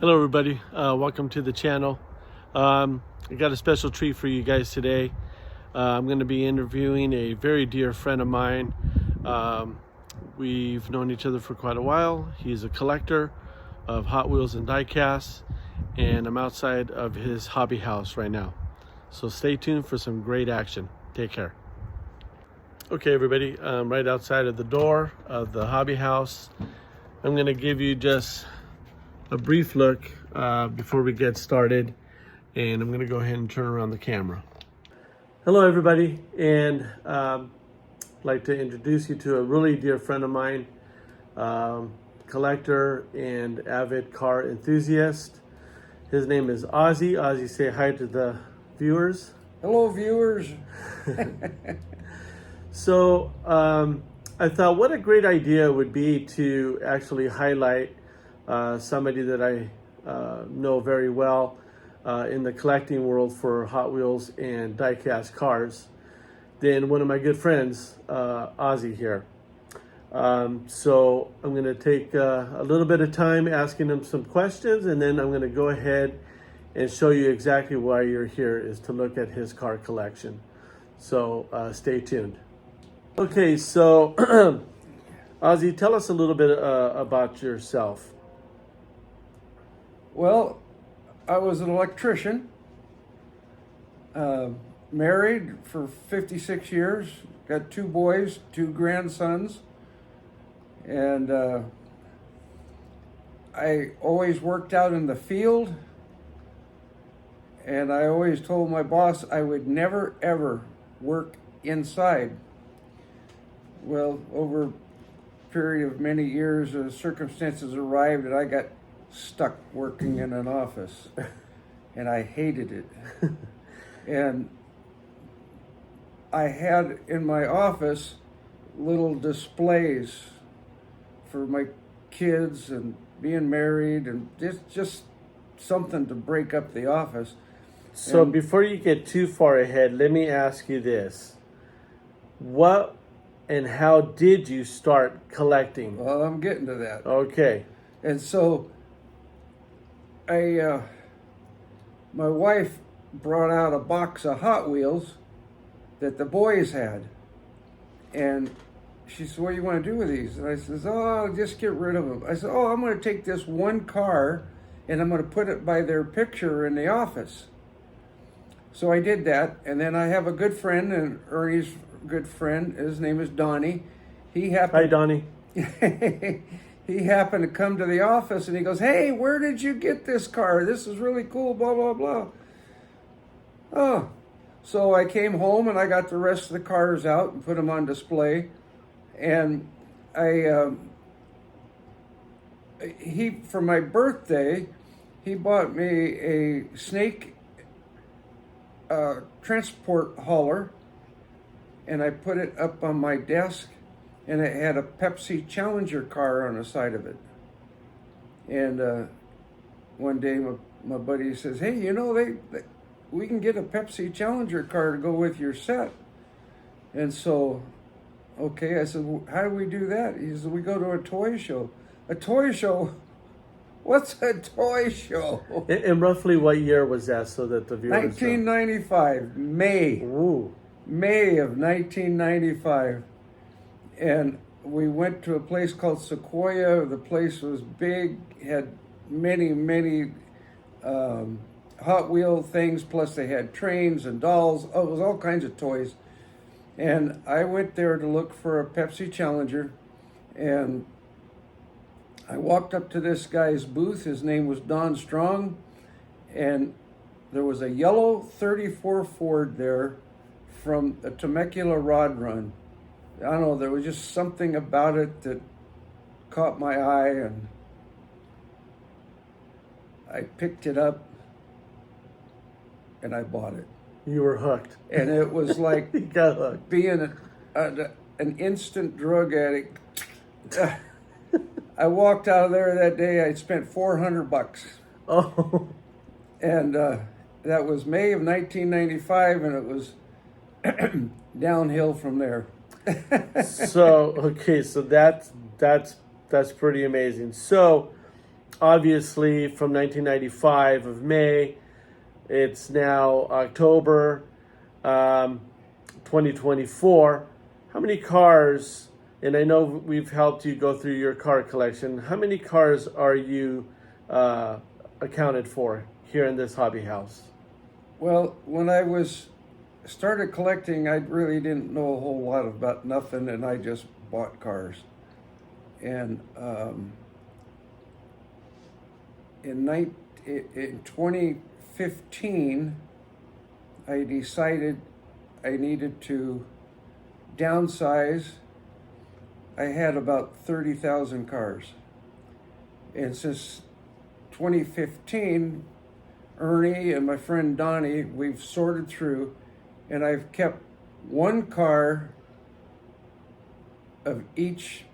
Hello everybody, welcome to the channel. I got a special treat for you guys today. I'm going to be interviewing a very dear friend of mine. We've known each other for quite a while. He's a collector of Hot Wheels and diecasts, and I'm outside of his hobby house right now. So stay tuned for some great action. Take care. Okay everybody, I'm right outside of the door of the hobby house. I'm going to give you just a brief look before we get started, and I'm going to go ahead and turn around the camera. Hello everybody, and I'd like to introduce you to a really dear friend of mine, collector and avid car enthusiast. His name is Ozzy. Ozzy, say hi to the viewers. Hello viewers. So I thought what a great idea it would be to actually highlight somebody that I know very well in the collecting world for Hot Wheels and diecast cars than one of my good friends, Ozzy here. So I'm going to take a little bit of time asking him some questions, and then I'm going to go ahead and show you exactly why you're here, is to look at his car collection. So stay tuned. Okay, so Ozzy, tell us a little bit about yourself. Well, I was an electrician, married for 56 years, got 2 boys, 2 grandsons, and I always worked out in the field, and I always told my boss I would never ever work inside. Well, over a period of many years, circumstances arrived and I got stuck working in an office, and I hated it. And I had in my office little displays for my kids and being married, and just something to break up the office. So And before you get too far ahead, let me ask you this. What and how did you start collecting? well, I'm getting to that. Okay. And so my wife brought out a box of Hot Wheels that the boys had. And she said, what do you want to do with these? And I says, oh, just get rid of them. I said, oh, I'm going to take this one car and I'm going to put it by their picture in the office. So I did that. And then I have a good friend, and Ernie's good friend, his name is Donnie. Hi, Donnie. He happened to come to the office and he goes, hey, where did you get this car? This is really cool, blah, blah, blah. Oh, so I came home and I got the rest of the cars out and put them on display. And for my birthday, he bought me a snake transport hauler, and I put it up on my desk, and it had a Pepsi Challenger car on the side of it. And one day my buddy says, hey, you know, we can get a Pepsi Challenger car to go with your set. And so, okay, I said, well, how do we do that? He said, we go to a toy show. A toy show? What's a toy show? And roughly what year was that, so that the viewers 1995, May. Ooh. May of 1995. And we went to a place called Sequoia. The place was big, had many Hot Wheel things, plus they had trains and dolls. Oh, it was all kinds of toys. And I went there to look for a Pepsi Challenger, and I walked up to this guy's booth. His name was Don Strong, and there was a yellow 34 Ford there from a Temecula Rod Run. I don't know, there was just something about it that caught my eye, and I picked it up and I bought it. You were hooked. And it was like You got hooked. being an instant drug addict. I walked out of there that day, I spent $400. Oh. And that was May of 1995, and it was downhill from there. So okay, so that's pretty amazing. So obviously from 1995 of May. It's now October 2024. How many cars, and I know we've helped you go through your car collection, how many cars are you accounted for here in this hobby house? Well, when I started collecting, I really didn't know a whole lot about nothing, and I just bought cars. And in 2015, I decided I needed to downsize. I had about 30,000 cars. And since 2015, Ernie and my friend Donnie, we've sorted through, and I've kept one car of each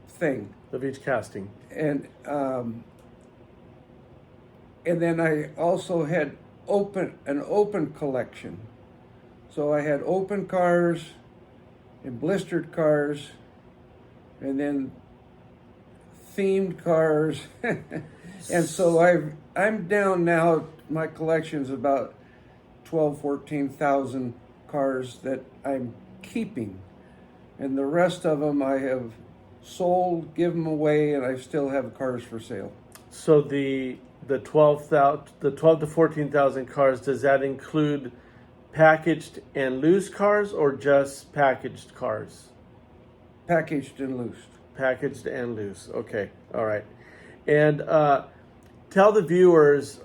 thing. Of each casting. And then I also had an open collection. So I had open cars and blistered cars, and then themed cars. And so I'm down now, my collection's about 14,000 cars that I'm keeping. And the rest of them I have sold, give them away, and I still have cars for sale. So the 12 to 14,000 cars, does that include packaged and loose cars or just packaged cars? Packaged and loose. Packaged and loose. Okay. All right. And tell the viewers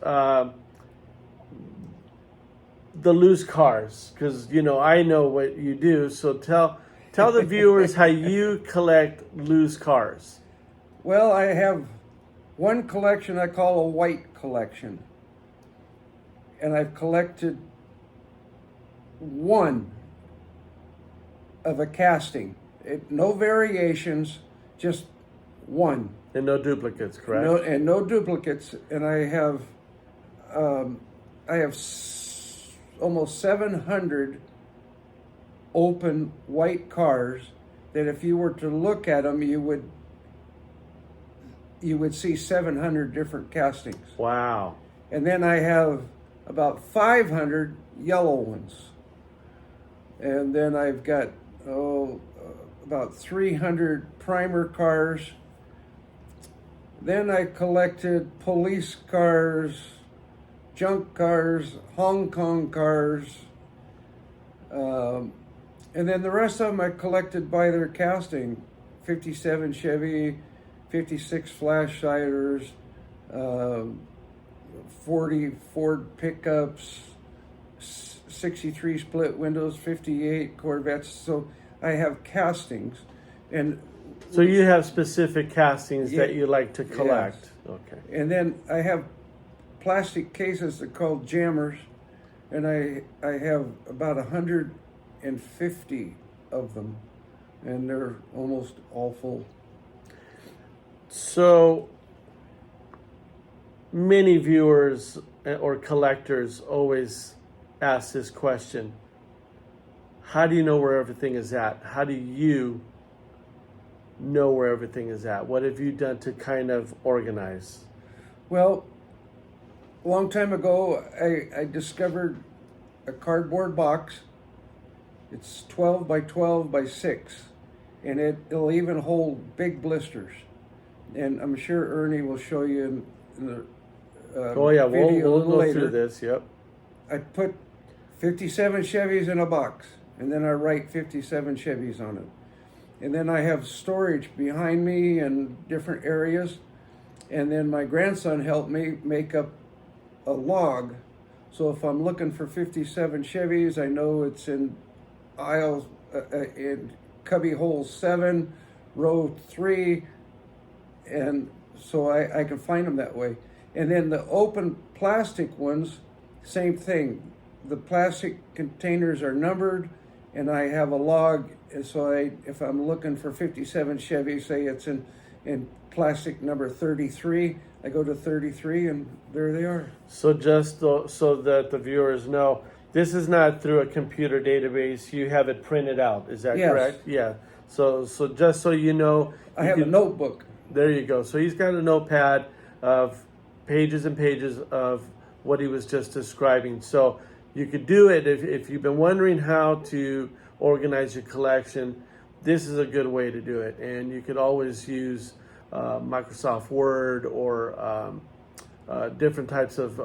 the loose cars, because I know what you do. So tell the viewers how you collect loose cars. Well, I have one collection I call a white collection, and I've collected one of a casting. No variations, just one. And no duplicates, correct? No duplicates. And I have almost 700 open white cars that if you were to look at them, you would see 700 different castings. Wow. And then I have about 500 yellow ones. And then I've got about 300 primer cars. Then I collected police cars, junk cars, Hong Kong cars, and then the rest of them I collected by their casting. 57 Chevy, 56 Flash Siders, 40 Ford pickups, 63 split windows, 58 Corvettes. So I have castings. And so you have specific castings that you like to collect. Yes. Okay. And then I have plastic cases that are called jammers, and I have about 150 of them, and they're almost all full. So many viewers or collectors always ask this question: how do you know where everything is at? How do you know where everything is at? What have you done to kind of organize? Well, a long time ago, I discovered a cardboard box. It's 12 by 12 by 6, and it'll even hold big blisters. And I'm sure Ernie will show you in the we'll video go later. through this. Yep. I put 57 Chevys in a box, and then I write 57 Chevys on it. And then I have storage behind me in different areas. And then my grandson helped me make up a log. So if I'm looking for 57 Chevys, I know it's in aisle, in cubby hole 7, row 3. And so I can find them that way. And then the open plastic ones, same thing. The plastic containers are numbered, and I have a log. And so if I'm looking for 57 Chevy, say it's in plastic number 33, I go to 33, and there they are. So so that the viewers know, this is not through a computer database. You have it printed out. Is that correct? Yeah. So just so you know, I have a notebook. There you go. So he's got a notepad. of pages and pages of what he was just describing. So you could do it if you've been wondering how to organize your collection. This is a good way to do it, and you could always use Microsoft Word or different types of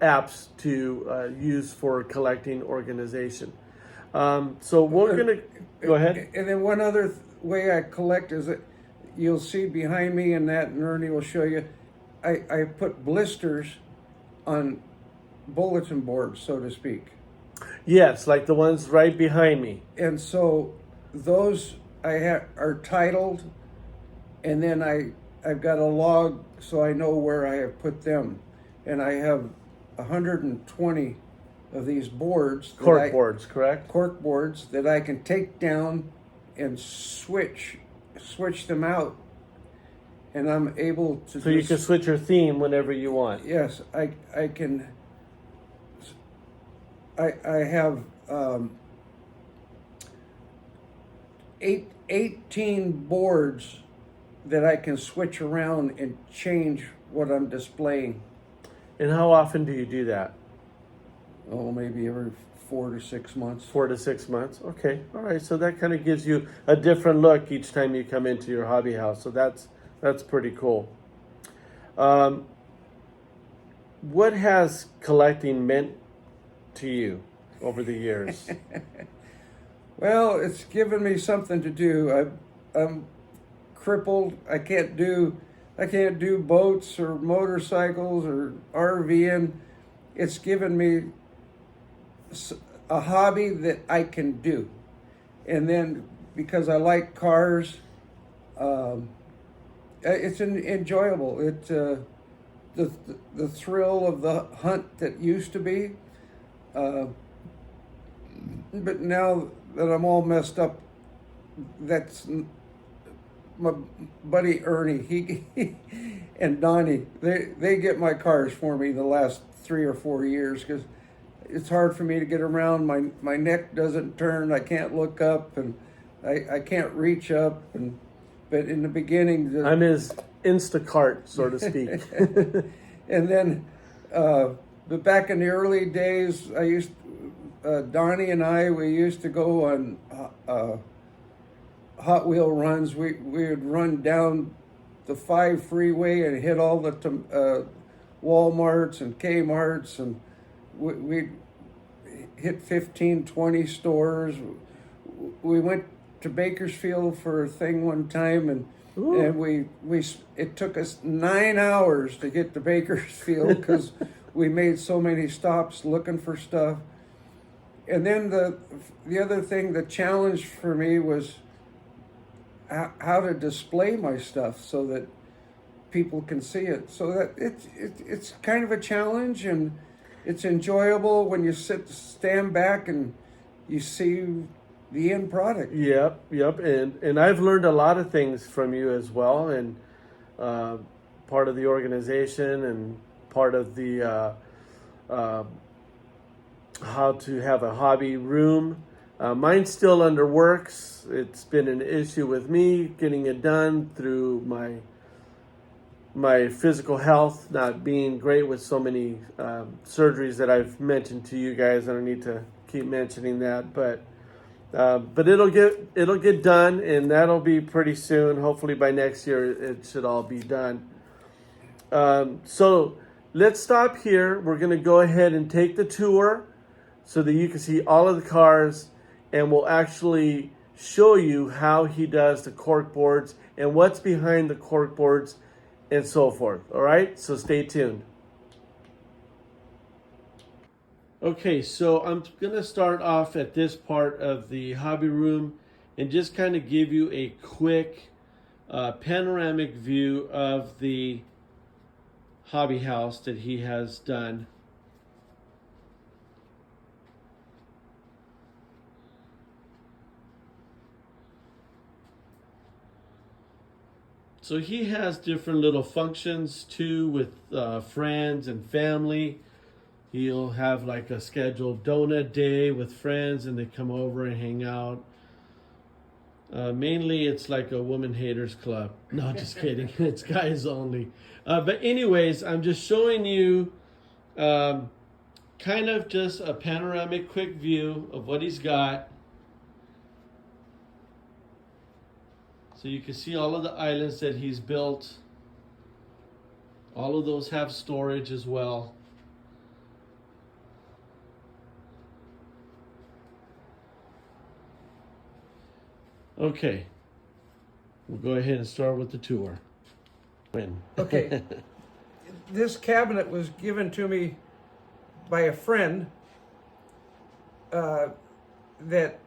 apps to use for collecting organization. So we're gonna go ahead. And then one other way I collect is that you'll see behind me in that, and Ernie will show you, I put blisters on bulletin boards, so to speak. Yes, like the ones right behind me. And so those are titled, and then I've got a log so I know where I have put them. And I have 120 of these boards. Cork boards, correct? Cork boards that I can take down and switch them out. And I'm able to... So you can switch your theme whenever you want. Yes, I can... I have 18 boards that I can switch around and change what I'm displaying. And how often do you do that? Oh, maybe every 4 to 6 months. 4 to 6 months. Okay. All right. So that kind of gives you a different look each time you come into your hobby house. So that's pretty cool. What has collecting meant to you over the years? Well, it's given me something to do. I'm crippled. I can't do boats or motorcycles or RVing. It's given me a hobby that I can do. And then because I like cars, it's enjoyable. The thrill of the hunt that used to be. But now that I'm all messed up, that's my buddy Ernie, he and Donnie, they get my cars for me the last 3 or 4 years because it's hard for me to get around. My neck doesn't turn. I can't look up, and I can't reach up. But in the beginning, I'm his Instacart, so to speak. And then, but back in the early days, Donnie and we used to go on Hot Wheel runs. We would run down the 5 freeway and hit all the Walmarts and Kmarts, and we'd hit 15, 20 stores. We went to Bakersfield for a thing one time, and it took us 9 hours to get to Bakersfield because we made so many stops looking for stuff. And then the other thing, the challenge for me was how to display my stuff so that people can see it. So that it's kind of a challenge, and it's enjoyable when you stand back and you see the end product. Yep. And I've learned a lot of things from you as well, and part of the organization and part of the how to have a hobby room. Mine's still under works. It's been an issue with me getting it done through my physical health not being great with so many surgeries that I've mentioned to you guys. I don't need to keep mentioning that, but it'll get done, and that'll be pretty soon. Hopefully by next year it should all be done. So let's stop here. We're going to go ahead and take the tour so that you can see all of the cars, and we'll actually show you how he does the cork boards and what's behind the cork boards and so forth. All right, so stay tuned. Okay, so I'm going to start off at this part of the hobby room and just kind of give you a quick panoramic view of the hobby house that he has done. So he has different little functions too with friends and family. He'll have like a scheduled donut day with friends, and they come over and hang out. Mainly, it's like a woman haters club. No, just kidding. It's guys only. But anyways, I'm just showing you kind of just a panoramic quick view of what he's got. So you can see all of the islands that he's built. All of those have storage as well. Okay, we'll go ahead and start with the tour. Okay, this cabinet was given to me by a friend that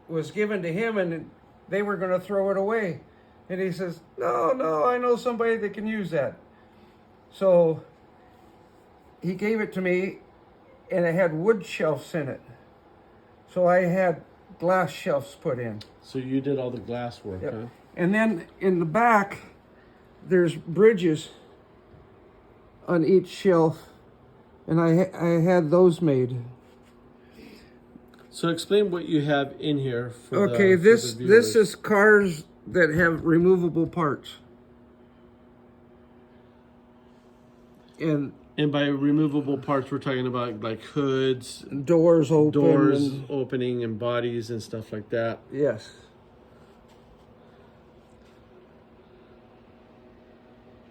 was given to him, and they were going to throw it away. And he says, no, I know somebody that can use that. So he gave it to me, and it had wood shelves in it. So I had glass shelves put in. So you did all the glass work, Yep. huh? And then in the back, there's bridges on each shelf, and I had those made. So explain what you have in here for Okay, the this viewers. is cars that have removable parts. And And by removable parts, we're talking about like hoods, doors open. doors and, opening, and bodies and stuff like that. yes.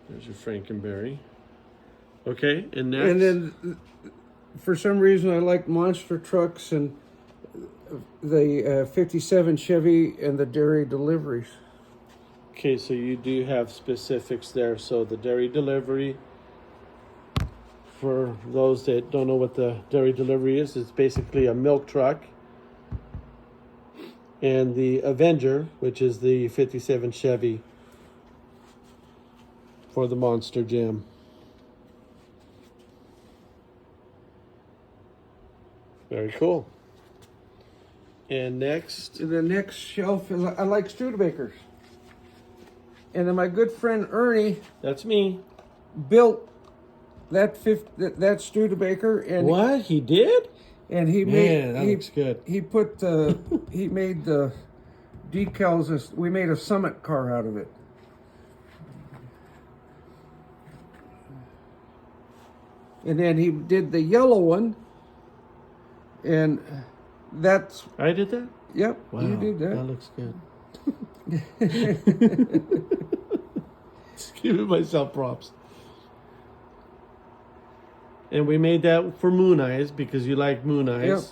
There's your Frankenberry. Okay, and next. And then, for some reason, I like monster trucks and the 57 Chevy and the dairy deliveries. Okay, so you do have specifics there. So the dairy delivery, for those that don't know what the dairy delivery is, it's basically a milk truck. And the Avenger, which is the 57 Chevy for the Monster Jam. Very cool. And next, The next shelf is, I like Studebakers. And then my good friend Ernie that's me. built that Studebaker, and What? He did? and he Man, that made looks good. he put he made the decals. We made a Summit car out of it. And then he did the yellow one, and that's, I did that? yep, Wow, you did that. That looks good. Just giving myself props. And we made that for Moon Eyes because you like Moon Eyes. Yep.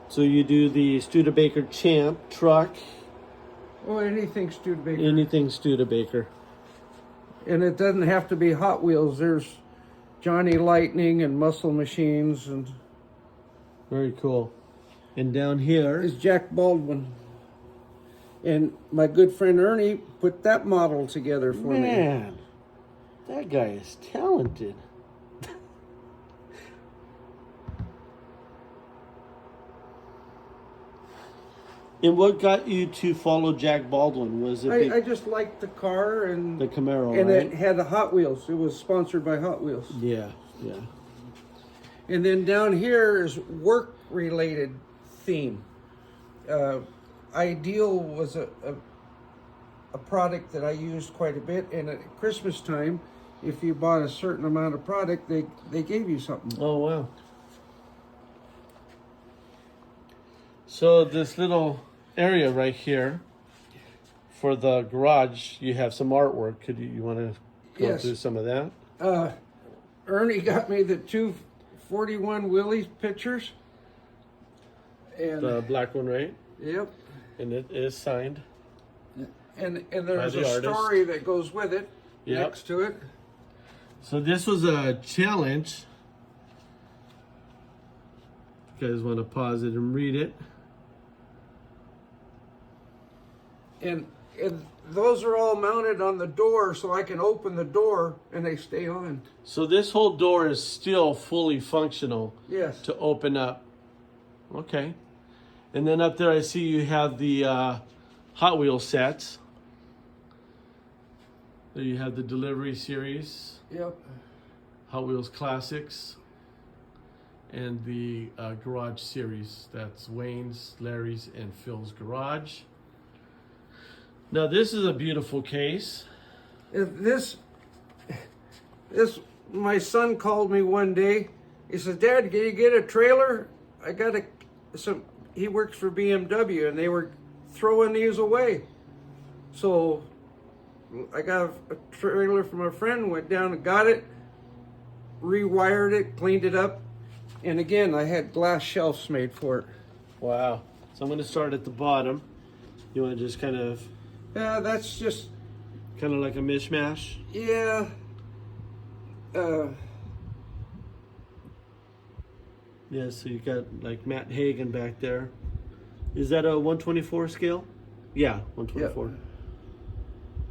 So you do the Studebaker Champ truck, Oh, anything Studebaker. anything Studebaker. And it doesn't have to be Hot Wheels. There's Johnny Lightning and Muscle Machines, and Very cool. And down here, is Jack Baldwin. And my good friend Ernie put that model together for me. man, that guy is talented. And what got you to follow Jack Baldwin? Was it I just liked the car, and the Camaro, and right? it had the Hot Wheels. It was sponsored by Hot Wheels. Yeah, yeah. And then down here is work-related theme. Ideal was a product that I used quite a bit, and at Christmas time, if you bought a certain amount of product, they gave you something. Oh, wow. So this little area right here for the garage, you have some artwork. Could you want to go Yes. through some of that? Ernie got me the 241 Willie pictures. And The black one, right? yep. And it is signed. And there's By the a artist. story that goes with it, Yep. next to it. So this was a challenge. If you guys want to pause it and read it. And those are all mounted on the door, so I can open the door and they stay on. So this whole door is still fully functional Yes. to open up. Okay. And then up there I see you have the Hot Wheels sets. There you have the delivery series. Yep. Hot Wheels Classics and the Garage Series. That's Wayne's, Larry's, and Phil's Garage. Now this is a beautiful case. This, my son called me one day. He says, "Dad, can you get a trailer? I got some." He works for BMW, and they were throwing these away. So I got a trailer from a friend, went down and got it, rewired it, cleaned it up, and again, I had glass shelves made for it. Wow. So I'm going to start at the bottom. You want to just kind of... Yeah, that's just... kind of like a mishmash? Yeah. Yeah, so you got like Matt Hagen back there. Is that a 124 scale? Yeah, 124. Yeah.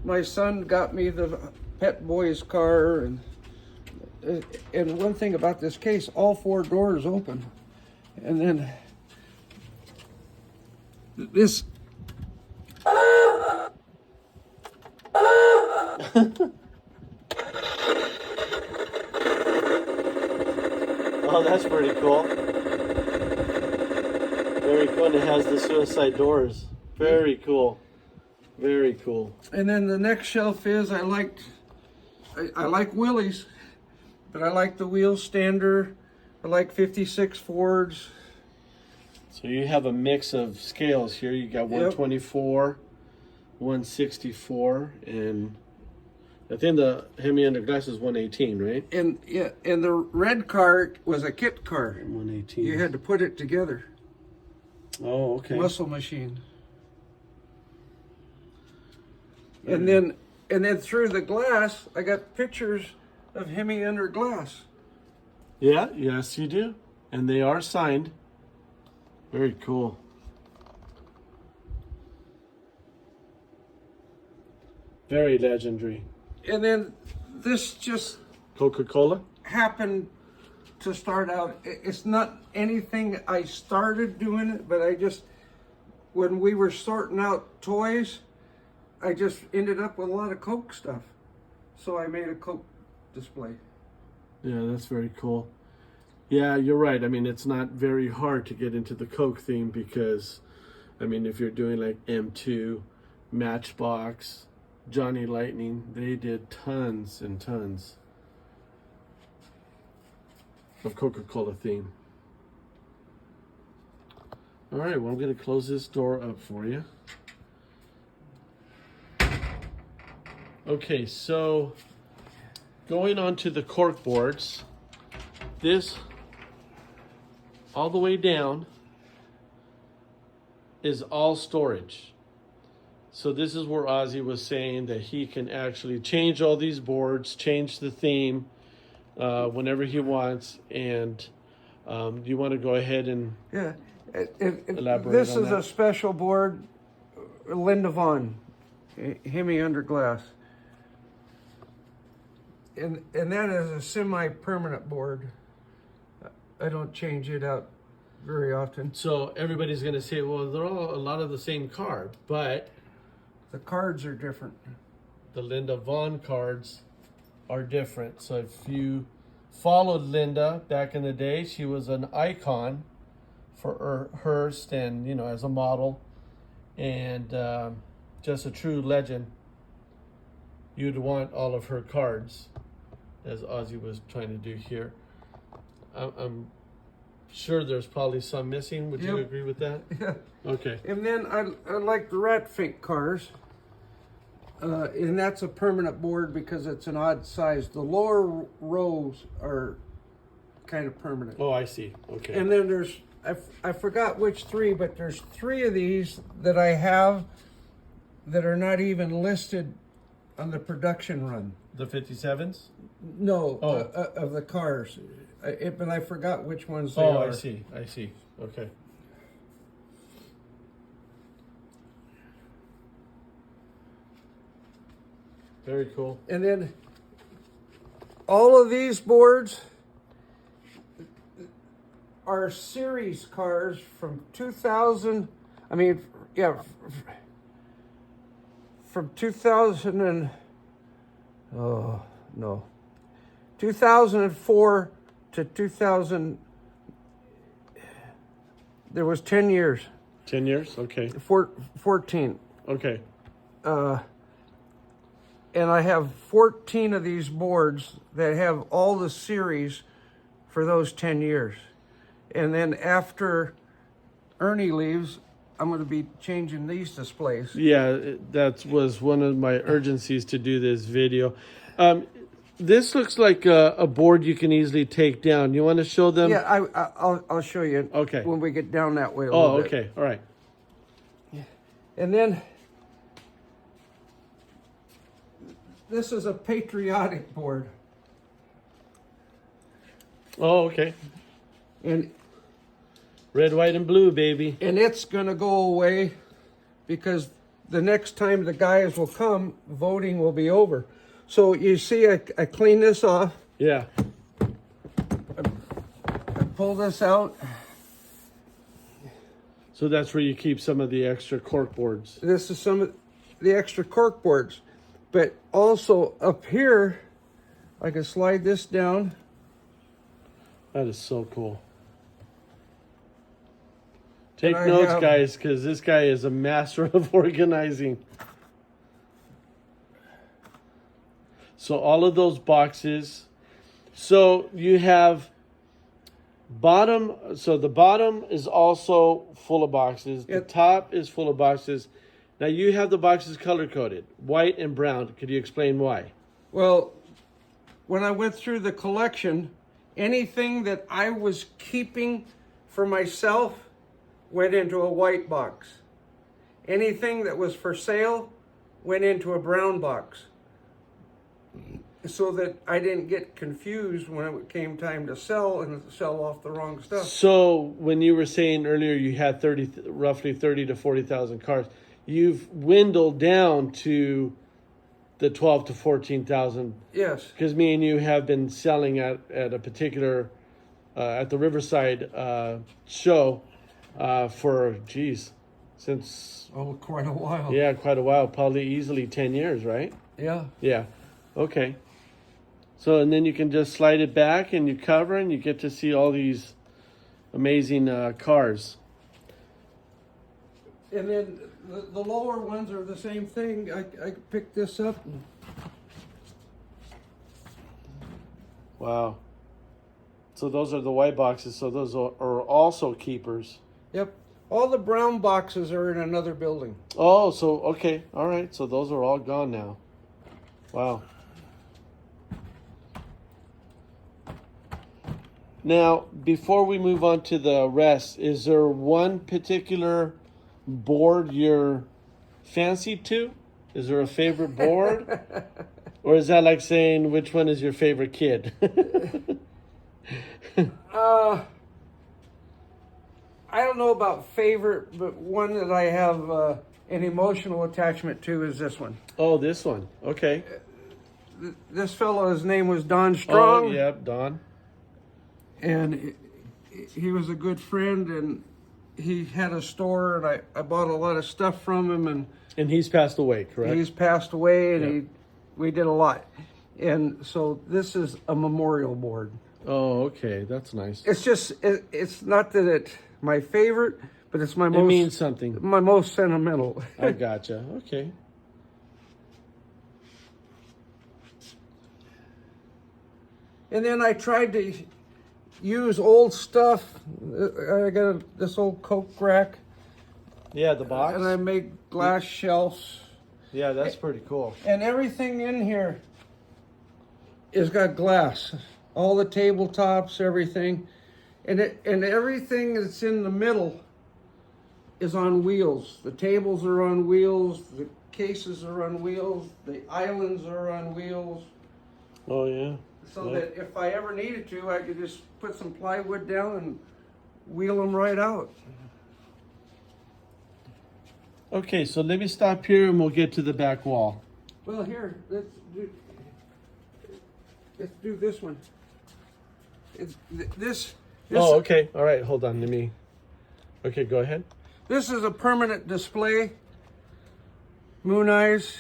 My son got me the Pet Boys car, and one thing about this case, all 4 doors open, and then this. Oh, that's pretty cool. Very cool. And it has the suicide doors. Very cool. Very cool. And then the next shelf is I like Willys, but I like the wheel stander. I like 56 Fords. So you have a mix of scales here. You got 124, 164, and I think the Hemi under glass is 118, right? And yeah, and the red car was a kit car. 118. You had to put it together. Oh, okay. Muscle machine. And then through the glass, I got pictures of Hemi under glass. Yeah, yes you do. And they are signed. Very cool. Very legendary. And then this just Coca-Cola? happened to start out. It's not anything I started doing it, but I just, when we were sorting out toys, I just ended up with a lot of Coke stuff. So I made a Coke display. Yeah, that's very cool. Yeah, you're right. I mean, it's not very hard to get into the Coke theme because, I mean, if you're doing like M2, Matchbox, Johnny Lightning, they did tons and tons of Coca-Cola theme. All right, well, I'm going to close this door up for you. Okay, so going on to the cork boards, this all the way down is all storage. So this is where Ozzy was saying that he can actually change all these boards, change the theme whenever he wants. And you want to go ahead and elaborate This on is that? a special board, Linda Vaughn, Hemi under glass. And that is a semi-permanent board. I don't change it out very often. So everybody's going to say, well, they're all a lot of the same card, but The cards are different. the Linda Vaughn cards are different. So if you followed Linda back in the day, she was an icon for Hearst and, you know, as a model, and just a true legend. You'd want all of her cards, as Ozzy was trying to do here. I'm sure there's probably some missing. Would you agree with that? Yeah. Okay. And then I like the Ratfink cars. And that's a permanent board because it's an odd size. The lower rows are kind of permanent. Oh, I see. Okay. And then there's, I forgot which 3, but there's 3 of these that I have that are not even listed on the production run. The 57s? No, of the cars. But I forgot which ones they Oh, are. I see. I see. Okay. Very cool. And then all of these boards are series cars from 2000. I mean, yeah, from 2000 and 2000 2004 to 2000. There was 10 years. 10 years? Okay. 14. Okay. And I have 14 of these boards that have all the series for those 10 years. And then after Ernie leaves, I'm going to be changing these displays. Yeah, that was one of my urgencies to do this video. This looks like a board you can easily take down. You want to show them? Yeah, I'll show you. Okay. When we get down that way a little bit. Okay. All right. And then this is a patriotic board. Oh, okay. And red, white, and blue, baby. And it's going to go away because the next time the guys will come, voting will be over. So you see, I clean this off. Yeah. I pull this out. So that's where you keep some of the extra cork boards. This is some of the extra cork boards. But also up here, I can slide this down. That is so cool. Take notes, guys, because this guy is a master of organizing. So all of those boxes. So you have bottom. So the bottom is also full of boxes. The top is full of boxes. Now you have the boxes color-coded, white and brown. Could you explain why? Well, when I went through the collection, anything that I was keeping for myself went into a white box. Anything that was for sale went into a brown box, so that I didn't get confused when it came time to sell and sell off the wrong stuff. So when you were saying earlier you had roughly 30 to 40,000 cars, you've dwindled down to the 12 to 14,000. Yes. Because me and you have been selling at a particular, at the Riverside show for, since... Oh, quite a while. Yeah, quite a while. Probably easily 10 years, right? Yeah. Yeah. Okay. So, and then you can just slide it back and you cover and you get to see all these amazing cars. And then the lower ones are the same thing. I picked this up. Wow. So those are the white boxes. So those are also keepers. Yep. All the brown boxes are in another building. Oh, so, okay. All right. So those are all gone now. Wow. Now, before we move on to the rest, is there one particular board you're fancy to? Is there a favorite board? Or is that like saying which one is your favorite kid? I don't know about favorite, but one that I have an emotional attachment to is this one. Oh, this one. Okay. This fellow, his name was Don Strong. Oh, yep, Don. And he was a good friend, and he had a store, and I bought a lot of stuff from him. And he's passed away, correct? He's passed away, and we did a lot. And so this is a memorial board. Oh, okay. That's nice. It's just, it's not that it's my favorite, but it's my most... It means something. My most sentimental. I gotcha. Okay. And then I tried to use old stuff. I got this old Coke rack. Yeah, the box. And I made glass shelves. Yeah, that's pretty cool. And everything in here is got glass. All the tabletops, everything. And everything that's in the middle is on wheels. The tables are on wheels. The cases are on wheels. The islands are on wheels. Oh, yeah. So that if I ever needed to, I could just put some plywood down and wheel them right out. Okay, so let me stop here and we'll get to the back wall. Well, here, let's do this one. It's this. Oh, okay. All right, hold on. Okay, go ahead. This is a permanent display. Moon eyes.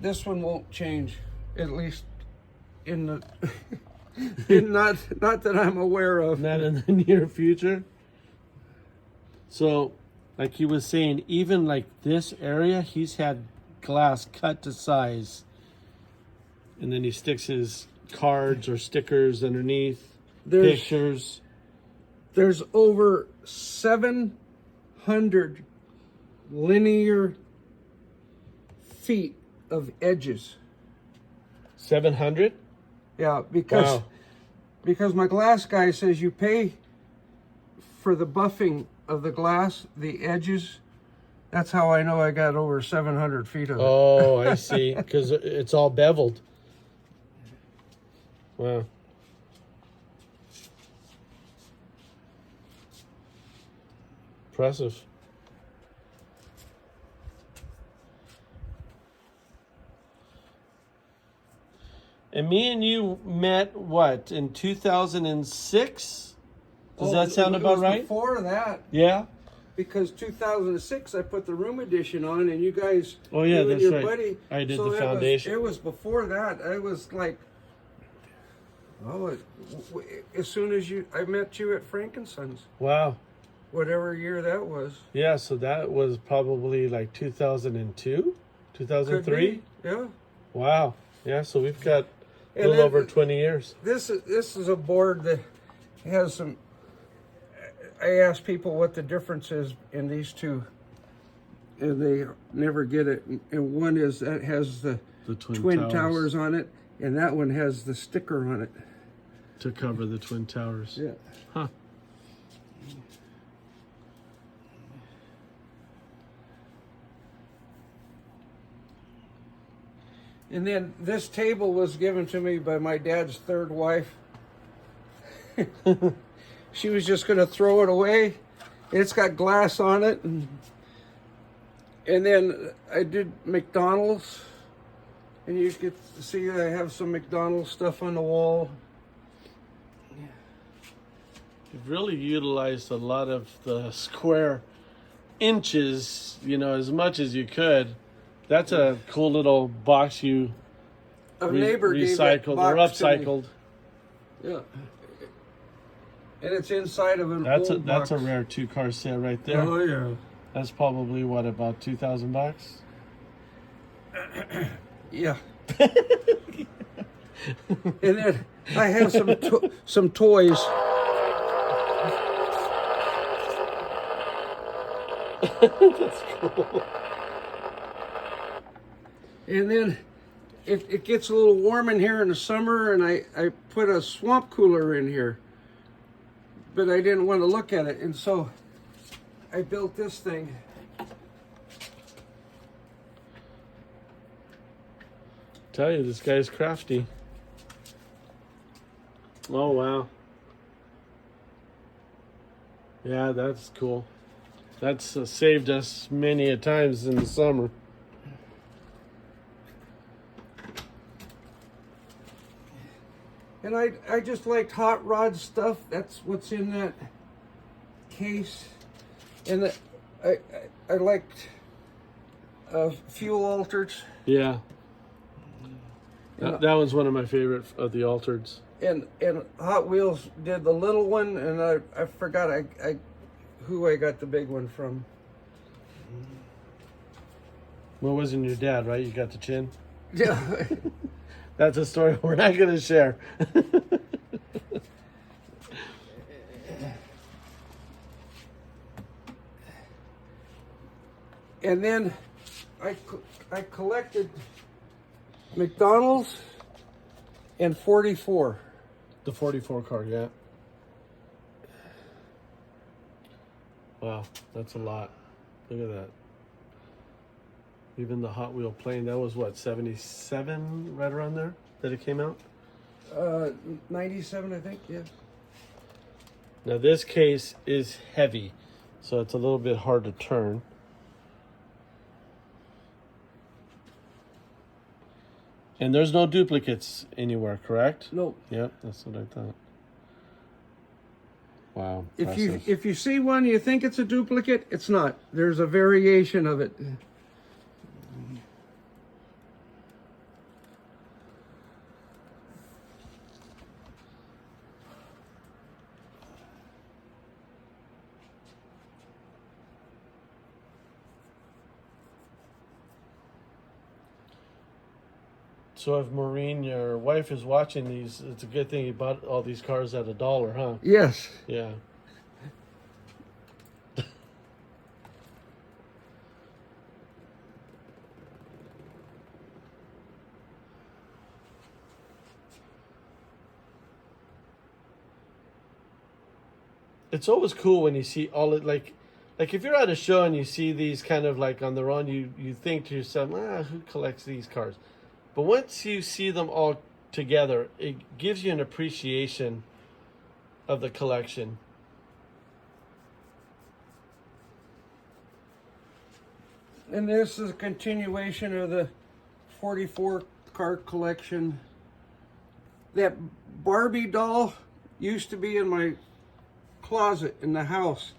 this one won't change, at least in the not that I'm aware of. Not in the near future. So, like he was saying, even like this area, he's had glass cut to size. And then he sticks his cards or stickers underneath, pictures. There's over 700 linear feet of edges. 700? Yeah, because my glass guy says you pay for the buffing of the glass, the edges. That's how I know I got over 700 feet of it. Oh, I see. Because it's all beveled. Wow. Impressive. And me and you met, what, in 2006? Does that sound about right? Before that. Yeah? Because 2006, I put the room edition on, and you guys, Oh, yeah, you and that's your right. buddy. I did so the foundation. It was before that. I was like, as soon as I met you at Frankenson's. Wow. Whatever year that was. Yeah, so that was probably like 2002, 2003. Yeah. Wow. Yeah, so we've got a And little then over 20 years. This is a board that has some. I asked people what the difference is in these two, and they never get it. And one is that has the twin towers on it, and that one has the sticker on it. To cover the Twin Towers. Yeah. Huh. And then this table was given to me by my dad's third wife. She was just going to throw it away. It's got glass on it. And then I did McDonald's. And you get to see I have some McDonald's stuff on the wall. You've really utilized a lot of the square inches, you know, as much as you could. That's a cool little box you A neighbor gave that recycled box or upcycled. to me. Yeah. And it's inside of an That's old that's box. a rare 2-car set right there. Oh yeah. That's probably what, about $2,000? Yeah. And then I have some toys. That's cool. And then it gets a little warm in here in the summer, and I put a swamp cooler in here. But I didn't want to look at it, and so I built this thing. Tell you, this guy's crafty. Oh, wow. Yeah, that's cool. That's saved us many a times in the summer. And I just liked hot rod stuff. That's what's in that case. And I liked fuel altereds. Yeah. That one's one of my favorite of the altereds. And Hot Wheels did the little one, and I forgot who I got the big one from. Well, it wasn't your dad, right? You got the chin? Yeah. That's a story we're not going to share. And then I collected McDonald's and 44. The 44 car, yeah. Wow, that's a lot. Look at that. Even the Hot Wheel plane, that was what, 77, right around there, that it came out? 97, I think, yeah. Now this case is heavy, so it's a little bit hard to turn. And there's no duplicates anywhere, correct? No. Yep, that's what I thought. Wow. If you see one, you think it's a duplicate, it's not. There's a variation of it. So if Maureen, your wife, is watching these, it's a good thing you bought all these cars at $1, huh? Yes. Yeah. It's always cool when you see all it like if you're at a show and you see these kind of like on their own, you think to yourself, who collects these cars? But once you see them all together, it gives you an appreciation of the collection. And this is a continuation of the 44 car collection. That Barbie doll used to be in my closet in the house,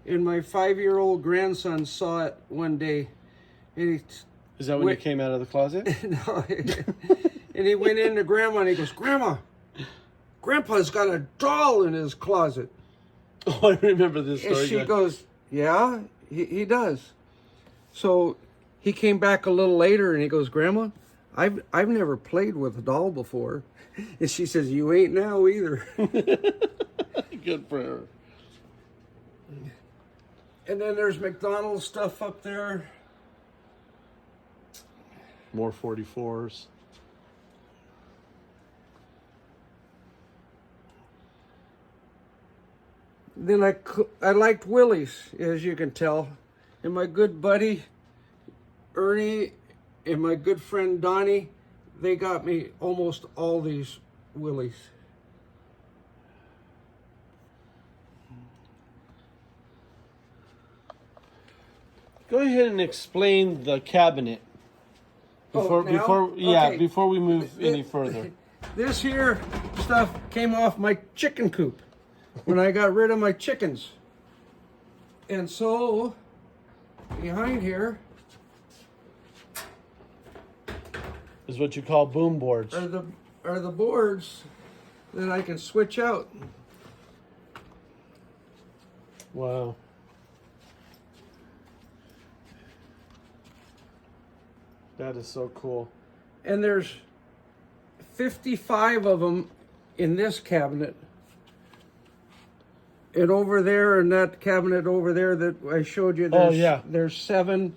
and my 5-year-old grandson saw it one day, and Is that when you came out of the closet? no, and he went in to Grandma and he goes, "Grandma, Grandpa's got a doll in his closet." Oh, I remember this story. And she goes, "Yeah, he does." So he came back a little later and he goes, "Grandma, I've never played with a doll before." And she says, "You ain't now either." Good for her. And then there's McDonald's stuff up there. More 44s. Then I liked Willie's, as you can tell. And my good buddy, Ernie, and my good friend, Donnie, they got me almost all these Willie's. Go ahead and explain the cabinet before we move any further. This here stuff came off my chicken coop when I got rid of my chickens. And so behind here is what you call boom boards. are the boards that I can switch out. Wow. That is so cool. And there's 55 of them in this cabinet. And over there in that cabinet over there that I showed you, there's 7.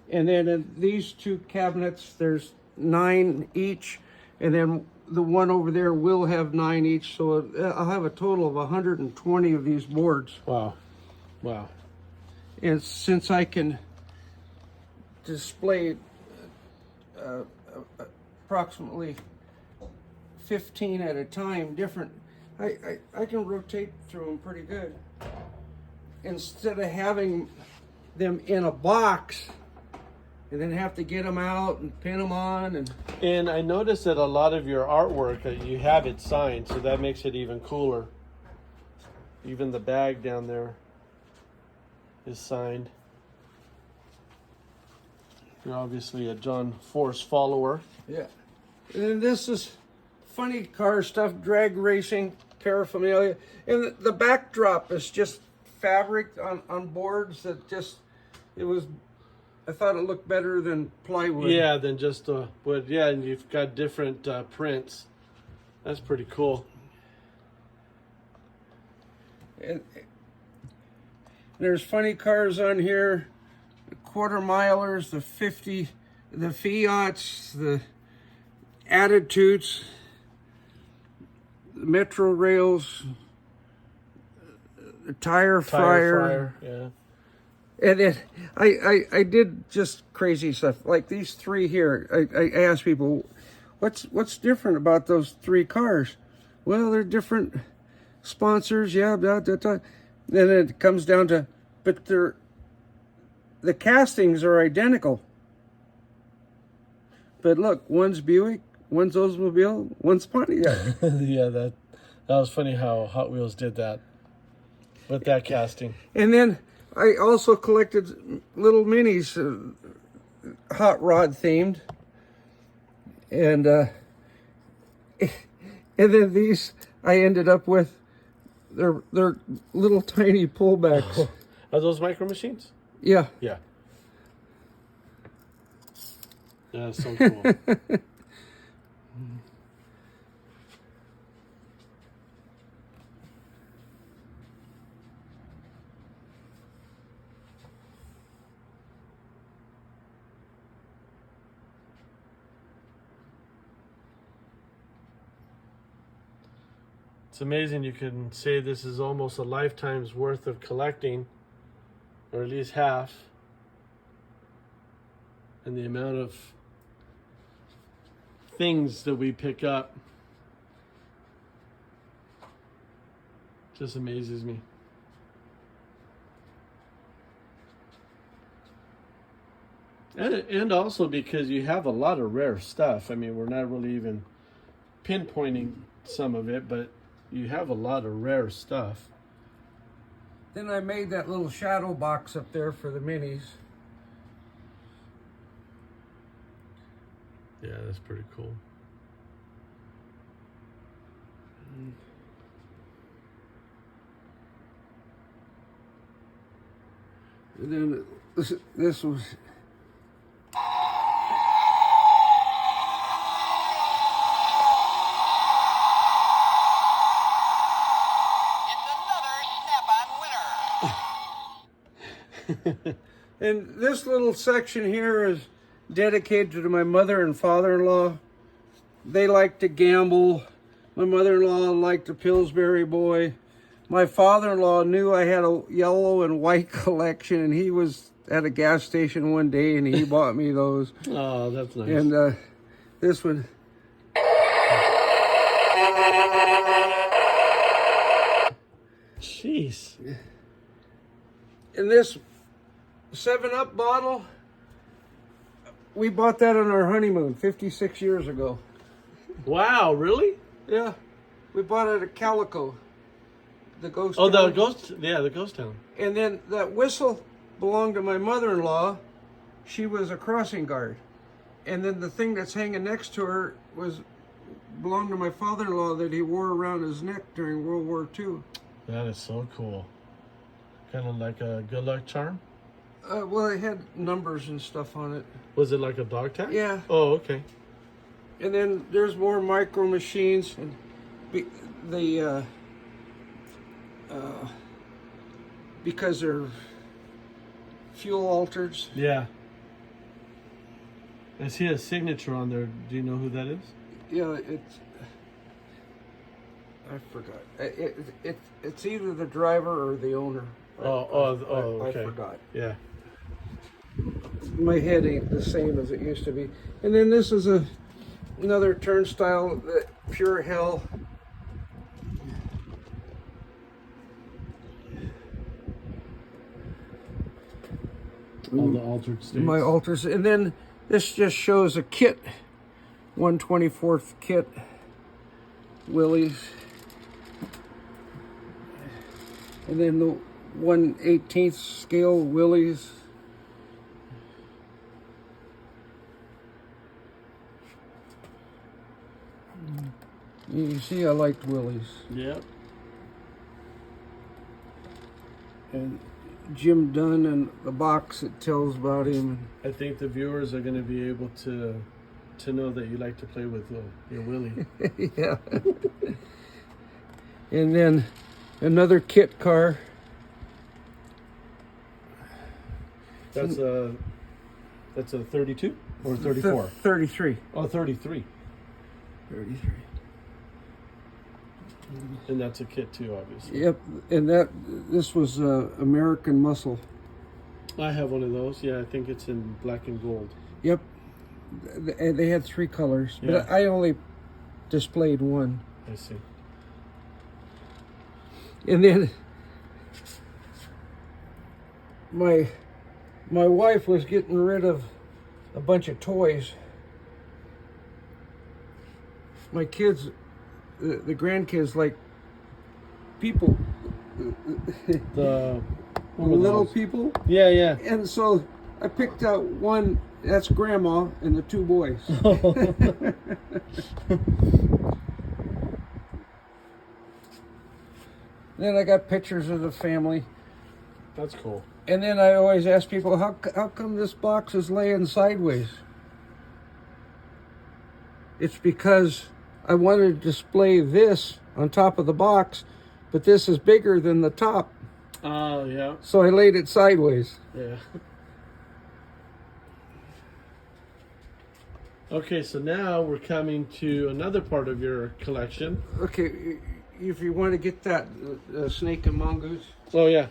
And then in these 2 cabinets, there's 9 each. And then the one over there will have 9 each. So I'll have a total of 120 of these boards. Wow. Wow. And since I can display approximately 15 at a time, different, I can rotate through them pretty good. Instead of having them in a box and then have to get them out and pin them on. And I noticed that a lot of your artwork, you have it signed, so that makes it even cooler. Even the bag down there is signed. You're obviously a John Force follower. Yeah. And then this is funny car stuff, drag racing, paraphernalia. And the backdrop is just fabric on boards that just, I thought it looked better than plywood. Yeah, than just wood. Yeah, and you've got different prints. That's pretty cool. And there's funny cars on here. Quarter milers, the 50, the Fiats, the Attitudes, the Metro Rails, the tire fryer. Yeah. And then I did just crazy stuff like these 3 here. I asked people, what's different about those 3 cars? Well, they're different sponsors, yeah, blah, blah, blah. Then it comes down to, but the castings are identical. But look, one's Buick, one's Oldsmobile, one's Pontiac. Yeah, that was funny how Hot Wheels did that with that casting. And then I also collected little minis, hot rod themed. And then these I ended up with, they're little tiny pullbacks. Are those micro machines? Yeah. Yeah. Yeah, that's so cool. It's amazing you can say this is almost a lifetime's worth of collecting, or at least half, and the amount of things that we pick up just amazes me. And also because you have a lot of rare stuff. I mean, we're not really even pinpointing some of it, but you have a lot of rare stuff. Then I made that little shadow box up there for the minis. Yeah, that's pretty cool. And then this was... And this little section here is dedicated to my mother and father-in-law. They like to gamble. My mother-in-law liked the Pillsbury Boy. My father-in-law knew I had a yellow and white collection, and he was at a gas station one day, and he bought me those. Oh, that's nice. And this one. Jeez. And this 7-Up bottle, we bought that on our honeymoon 56 years ago. Wow, really? Yeah. We bought it at Calico, the ghost Oh, town. the ghost, yeah, the ghost town. And then that whistle belonged to my mother-in-law. She was a crossing guard. And then the thing that's hanging next to her belonged to my father-in-law that he wore around his neck during World War II. That is so cool. Kind of like a good luck charm? Well, it had numbers and stuff on it. Was it like a dog tag? Yeah. Oh, okay. And then there's more micro machines, and because they're fuel altered. Yeah. I see a signature on there. Do you know who that is? Yeah, I forgot. It's either the driver or the owner. Okay. I forgot. Yeah. My head ain't the same as it used to be. And then this is another turnstile, that pure hell. All the altered states. My alters. And then this just shows a kit, 1/24th kit, Willys. And then the 1/18th scale Willys. You see, I liked Willys. Yep. And Jim Dunn and the box that tells about him. I think the viewers are going to be able to know that you like to play with your Willie. Yeah. And then another kit car. That's a 32 or 34? 33. Oh, 33. 33. And that's a kit too, obviously. Yep, and this was American Muscle. I have one of those. Yeah, I think it's in black and gold. Yep, they had 3 colors, Yeah. but I only displayed one. I see. And then my wife was getting rid of a bunch of toys. My kids, the grandkids, like people, The little people. Yeah, yeah. And so I picked out one, that's Grandma and the 2 boys. Then I got pictures of the family. That's cool. And then I always ask people, how come this box is laying sideways? It's because I wanted to display this on top of the box, but this is bigger than the top. Oh, yeah. So I laid it sideways. Yeah. Okay, so now we're coming to another part of your collection. Okay, if you want to get that snake and mongoose. Oh, yeah.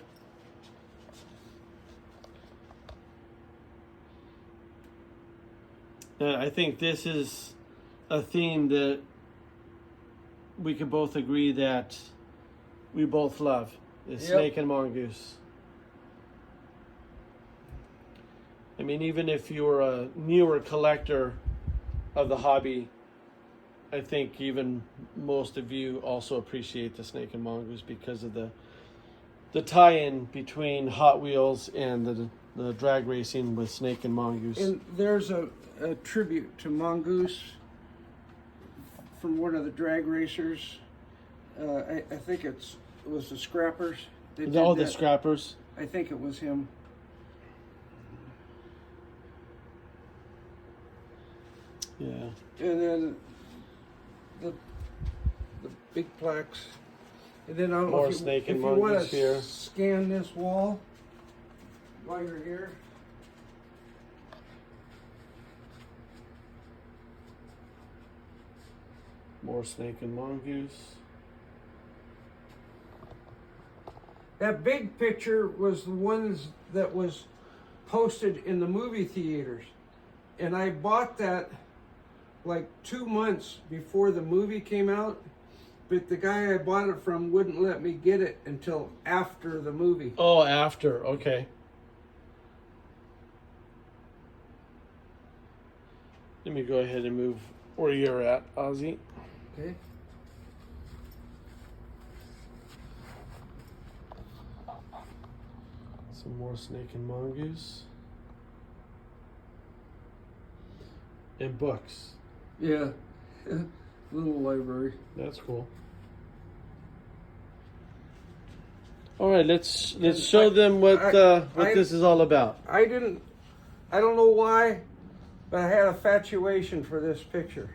I think this is a theme that we can both agree that we both love, is snake and mongoose. I mean, even if you're a newer collector of the hobby, I think even most of you also appreciate the snake and mongoose because of the tie-in between Hot Wheels and the drag racing with snake and mongoose. And there's a tribute to Mongoose from one of the drag racers. I think it was the Scrappers. Oh, the Scrappers. I think it was him. Yeah. And then the big plaques. And then I don't know snake and if you want mongoose to here. scan this wall while you're here. More snake and mongoose. That big picture was the ones that was posted in the movie theaters. And I bought that like 2 months before the movie came out, but the guy I bought it from wouldn't let me get it until after the movie. Oh, after, okay. Let me go ahead and move where you're at, Ozzy. Okay. Some more snake and mongoose. And books. Yeah. Little library. That's cool. All right, let's show them what this is all about. I don't know why, but I had a infatuation for this picture.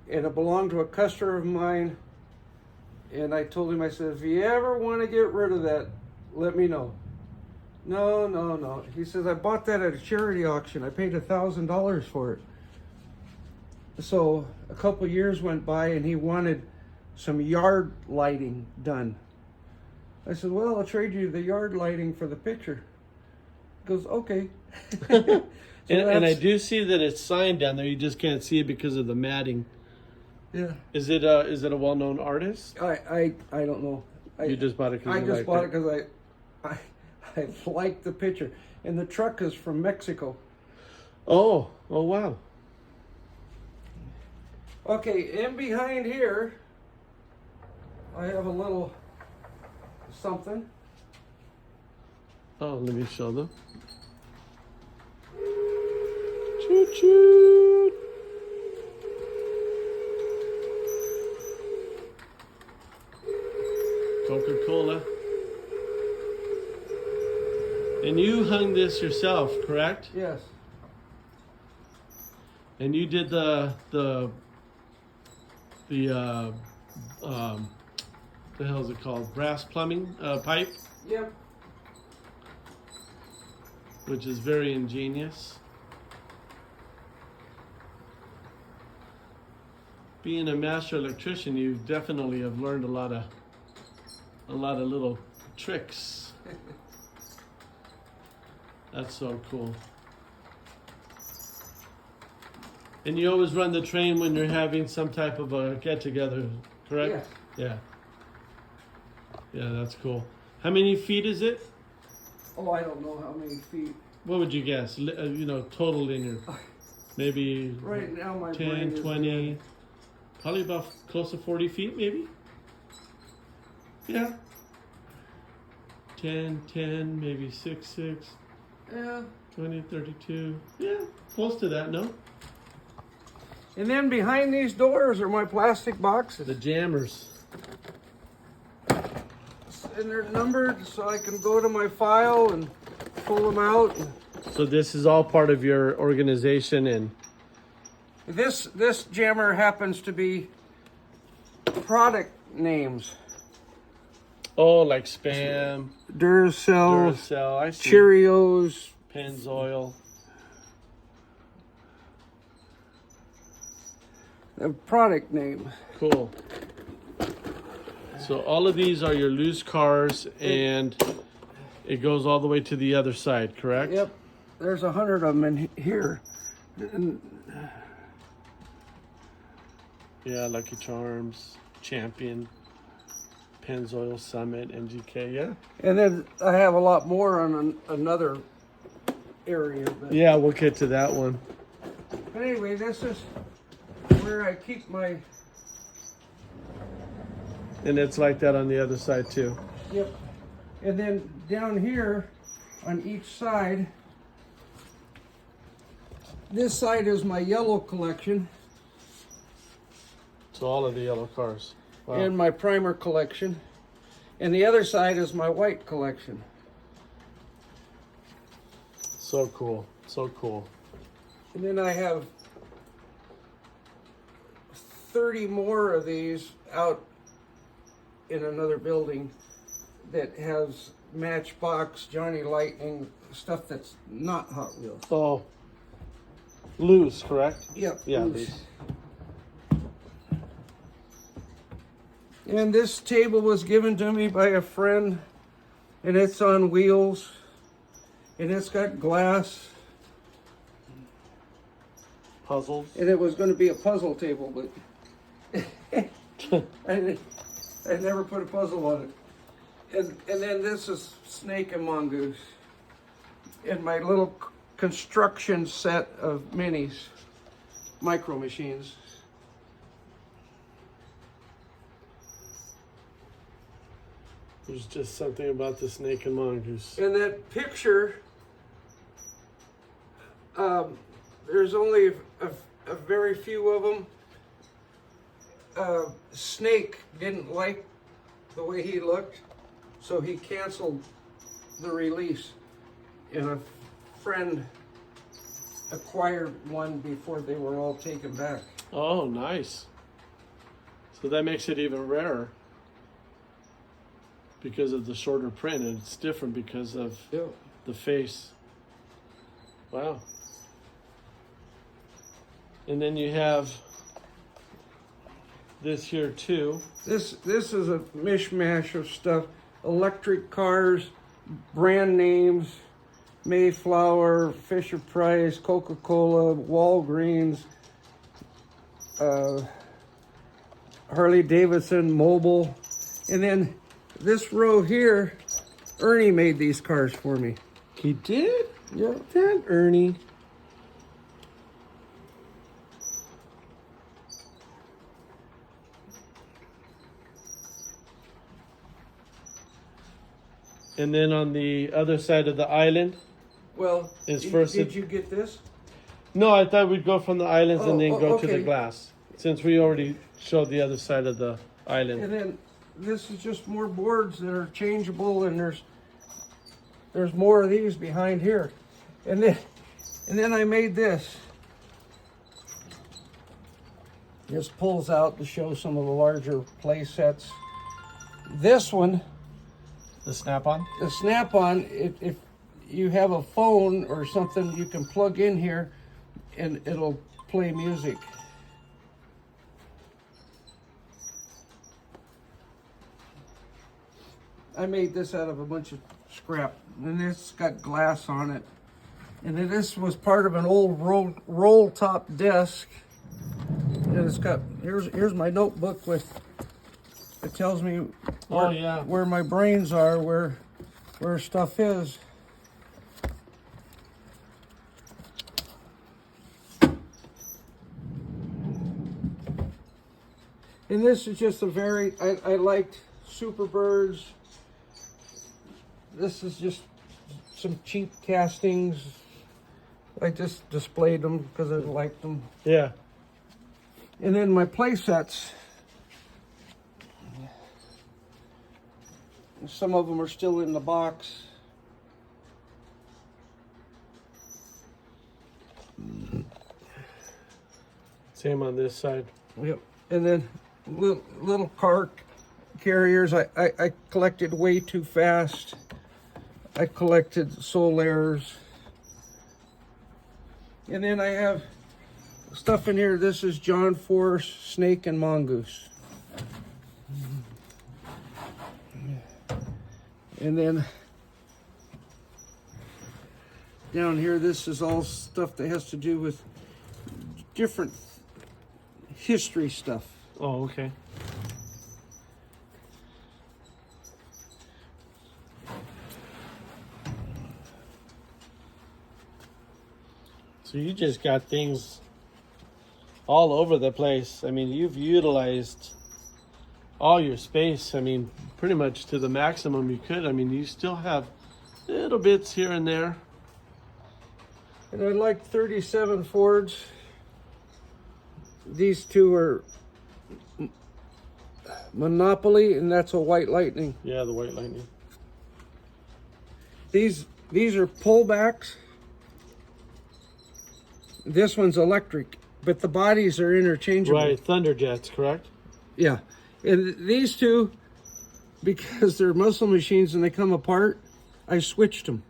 And it belonged to a customer of mine. And I told him, I said, if you ever want to get rid of that, let me know. No. He says, I bought that at a charity auction. I paid $1,000 for it. So a couple of years went by and he wanted some yard lighting done. I said, well, I'll trade you the yard lighting for the picture. He goes, okay. And I do see that it's signed down there. You just can't see it because of the matting. Yeah. Is it a well-known artist? I don't know. You just bought it because I just bought it because I like the picture. And the truck is from Mexico. Oh wow. Okay, in behind here, I have a little something. Oh, let me show them. Choo choo. Coca-Cola. And you hung this yourself, correct? Yes. And you did the hell is it called? Brass plumbing pipe? Yep. Which is very ingenious. Being a master electrician, you definitely have learned a lot of little tricks. That's so cool. And you always run the train when you're having some type of a get-together, correct? Yes. Yeah, that's cool. How many feet is it? Oh, I don't know how many feet. What would you guess? Total linear. Maybe Right now my 10, 20, probably about close to 40 feet, maybe? Yeah. 10, maybe 6. Yeah. 20, 32. Yeah, close to that, no? And then behind these doors are my plastic boxes. The jammers. And they're numbered so I can go to my file and pull them out. So this is all part of your organization and This jammer happens to be product names. Oh, like Spam, Duracell, Duracell, I see. Cheerios. Pennzoil. A product name. Cool. So all of these are your loose cars, and it goes all the way to the other side, correct? Yep. There's 100 of them in here. Yeah, Lucky Charms, Champion, Pennzoil, Summit, MGK, yeah? And then I have a lot more on another area. But, Yeah, we'll get to that one. but anyway, this is where I keep my... And it's like that on the other side too. Yep. And then down here on each side, this side is my yellow collection. So all of the yellow cars. Wow. And my primer collection. And the other side is my white collection. So cool. So cool. And then I have 30 more of these out in another building that has Matchbox, Johnny Lightning, stuff that's not Hot Wheels. Oh, loose, correct? Yep. Yeah, loose. loose. And this table was given to me by a friend, and it's on wheels, and it's got glass, Puzzles. and it was going to be a puzzle table, but I never put a puzzle on it. And then this is Snake and Mongoose, and my little construction set of minis, micro machines. There's just something about the Snake and Mongoose. And that picture, there's only a very few of them. Snake didn't like the way he looked, so he canceled the release. And a friend acquired one before they were all taken back. Oh, nice. So that makes it even rarer because of the shorter print, and it's different because of the face. Wow. And then you have this here too. This is a mishmash of stuff. Electric cars, brand names, Mayflower, Fisher Price, Coca-Cola, Walgreens, Harley Davidson, Mobil. And then this row here, Ernie made these cars for me. He did? Yeah. That Ernie. And then on the other side of the island Well, is first. did you get this? No, I thought we'd go from the islands and then go to the okay. glass, since we already showed the other side of the island. And then this is just more boards that are changeable, and there's more of these behind here. And then I made this. This pulls out to show some of the larger play sets. This one, The snap-on? the snap-on, if you have a phone or something, you can plug in here and it'll play music. I made this out of a bunch of scrap, and it's got glass on it. And then this was part of an old roll top desk. And it's got, here's my notebook with, it tells me where my brains are, where stuff is. And this is just a very, I liked Superbirds. This is just some cheap castings. I just displayed them because I liked them. Yeah. And then my play sets. Some of them are still in the box. Same on this side. Yep. And then little car carriers. I collected way too fast. I collected Solaires. And then I have stuff in here. This is John Force, Snake and Mongoose. And then down here, this is all stuff that has to do with different history stuff. Oh, okay. So you just got things all over the place. I mean, you've utilized all your space. I mean, pretty much to the maximum you could. I mean, you still have little bits here and there. And I like 37 Fords. These two are Monopoly, and that's a White Lightning. Yeah, the White Lightning. These are pullbacks. This one's electric, but the bodies are interchangeable. Right, Thunderjets, correct? Yeah. And these two, because they're muscle machines and they come apart, I switched them.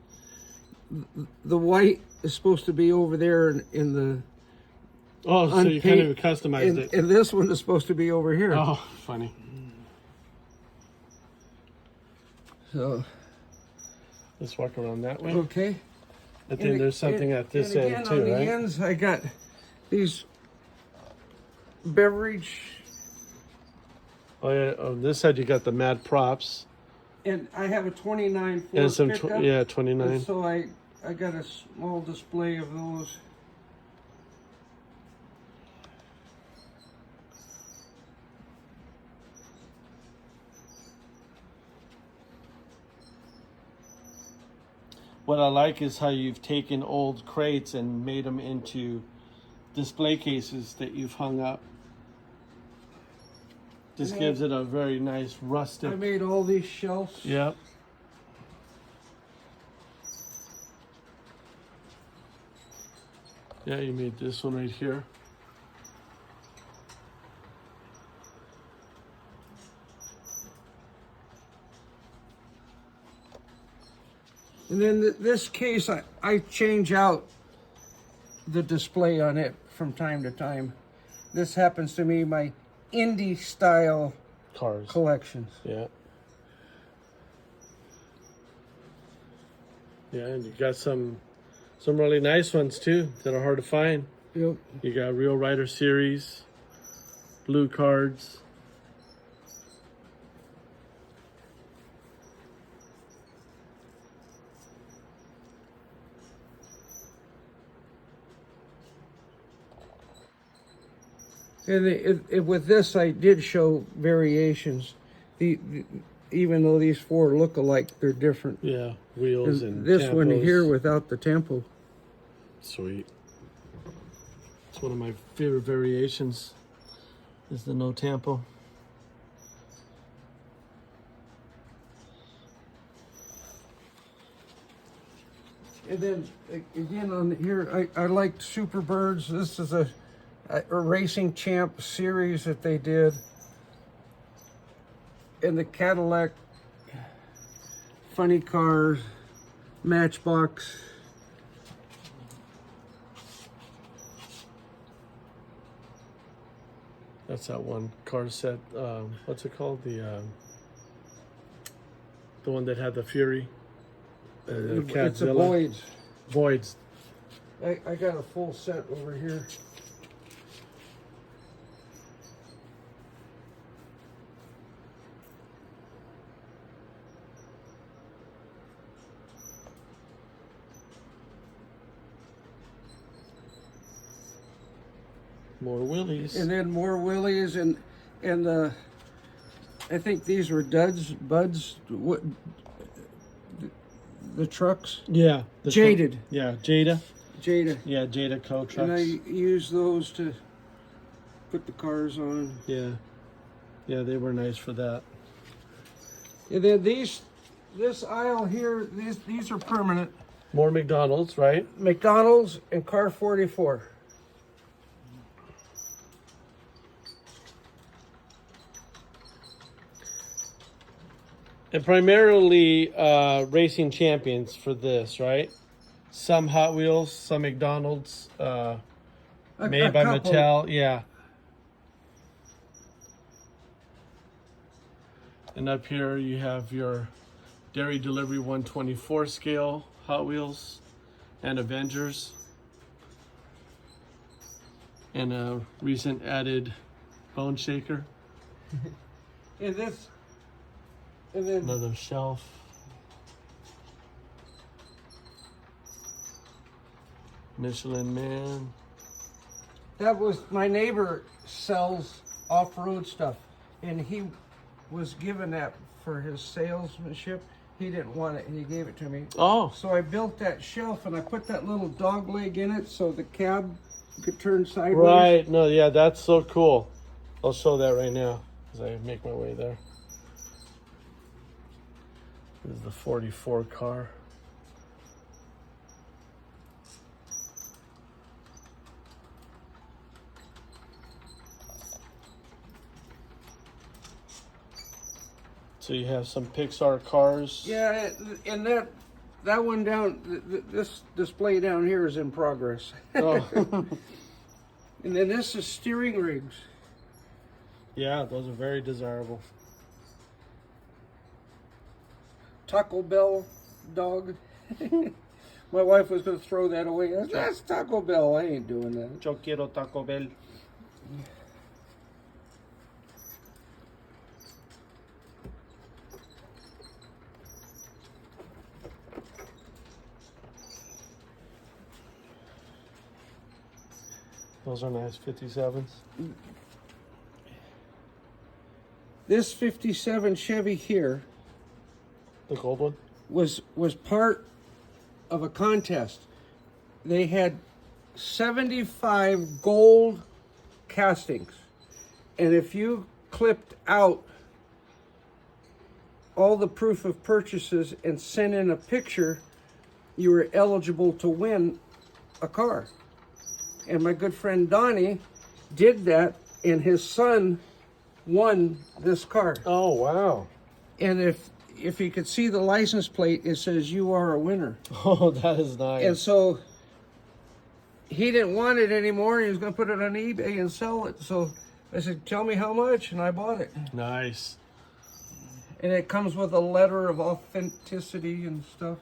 The white is supposed to be over there in the... Oh, so you kind of customized it. And this one is supposed to be over here. Oh, funny. So... Let's walk around that way. Okay. I think there's something at this end again, too, on the right? ends, I got these beverage... Oh, yeah. On this side, you got the Mad Props. And I have a 29 Ford And some, pickup. yeah, 29. And so I got a small display of those. What I like is how you've taken old crates and made them into display cases that you've hung up. Just gives it a very nice rustic. I made all these shelves. Yep. Yeah, you made this one right here. And then this case, I change out the display on it from time to time. This happens to be my indie style Cars. collections. Yeah. Yeah, and you got some really nice ones too that are hard to find. Yep. You got Real Rider Series, blue cards. And with this, I did show variations. Even though these four look alike, they're different. Yeah, wheels and this tampos. one here without the tempo. Sweet. It's one of my favorite variations. Is the no tampo. And then again on here, I liked Superbirds. This is a Racing Champ series that they did. And the Cadillac Funny Cars, Matchbox. That's that one car set. What's it called? The one that had the Fury. It's a Voids. Voids. I got a full set over here. More Willies. And then more Willies and I think these were Buds, what, the trucks? Yeah. Jaded. Yeah, Jada. Jada. Yeah, Jada Co trucks. And I use those to put the cars on. Yeah. Yeah, they were nice for that. And then this aisle here, these are permanent. More McDonald's, right? McDonald's and Car 44. And primarily racing champions for this, right? Some Hot Wheels, some McDonald's, made by couple. Mattel, yeah. And up here you have your Dairy Delivery 124 scale Hot Wheels and Avengers. And a recent added Bone Shaker. And this, and then Another shelf. Michelin Man. that was my neighbor sells off-road stuff, and he was given that for his salesmanship. He didn't want it, and he gave it to me. Oh, So I built that shelf, and I put that little dog leg in it so the cab could turn sideways. right. No, yeah, that's so cool. I'll show that right now as I make my way there. This is the 44 car. So you have some Pixar cars. Yeah, and that one down, this display down here is in progress. Oh. And then this is steering rigs. Yeah, those are very desirable. Taco Bell dog. My wife was going to throw that away. That's Taco Bell. I ain't doing that. Yo quiero Taco Bell. Those are nice 57s. This 57 Chevy here The gold one? was part of a contest. They had 75 gold castings. And if you clipped out all the proof of purchases and sent in a picture, you were eligible to win a car. And my good friend Donnie did that, and his son won this car. Oh, wow. And if you could see the license plate, it says you are a winner. Oh, that is nice. And so he didn't want it anymore. He was going to put it on eBay and sell it. So I said, tell me how much, and I bought it. Nice. And it comes with a letter of authenticity and stuff.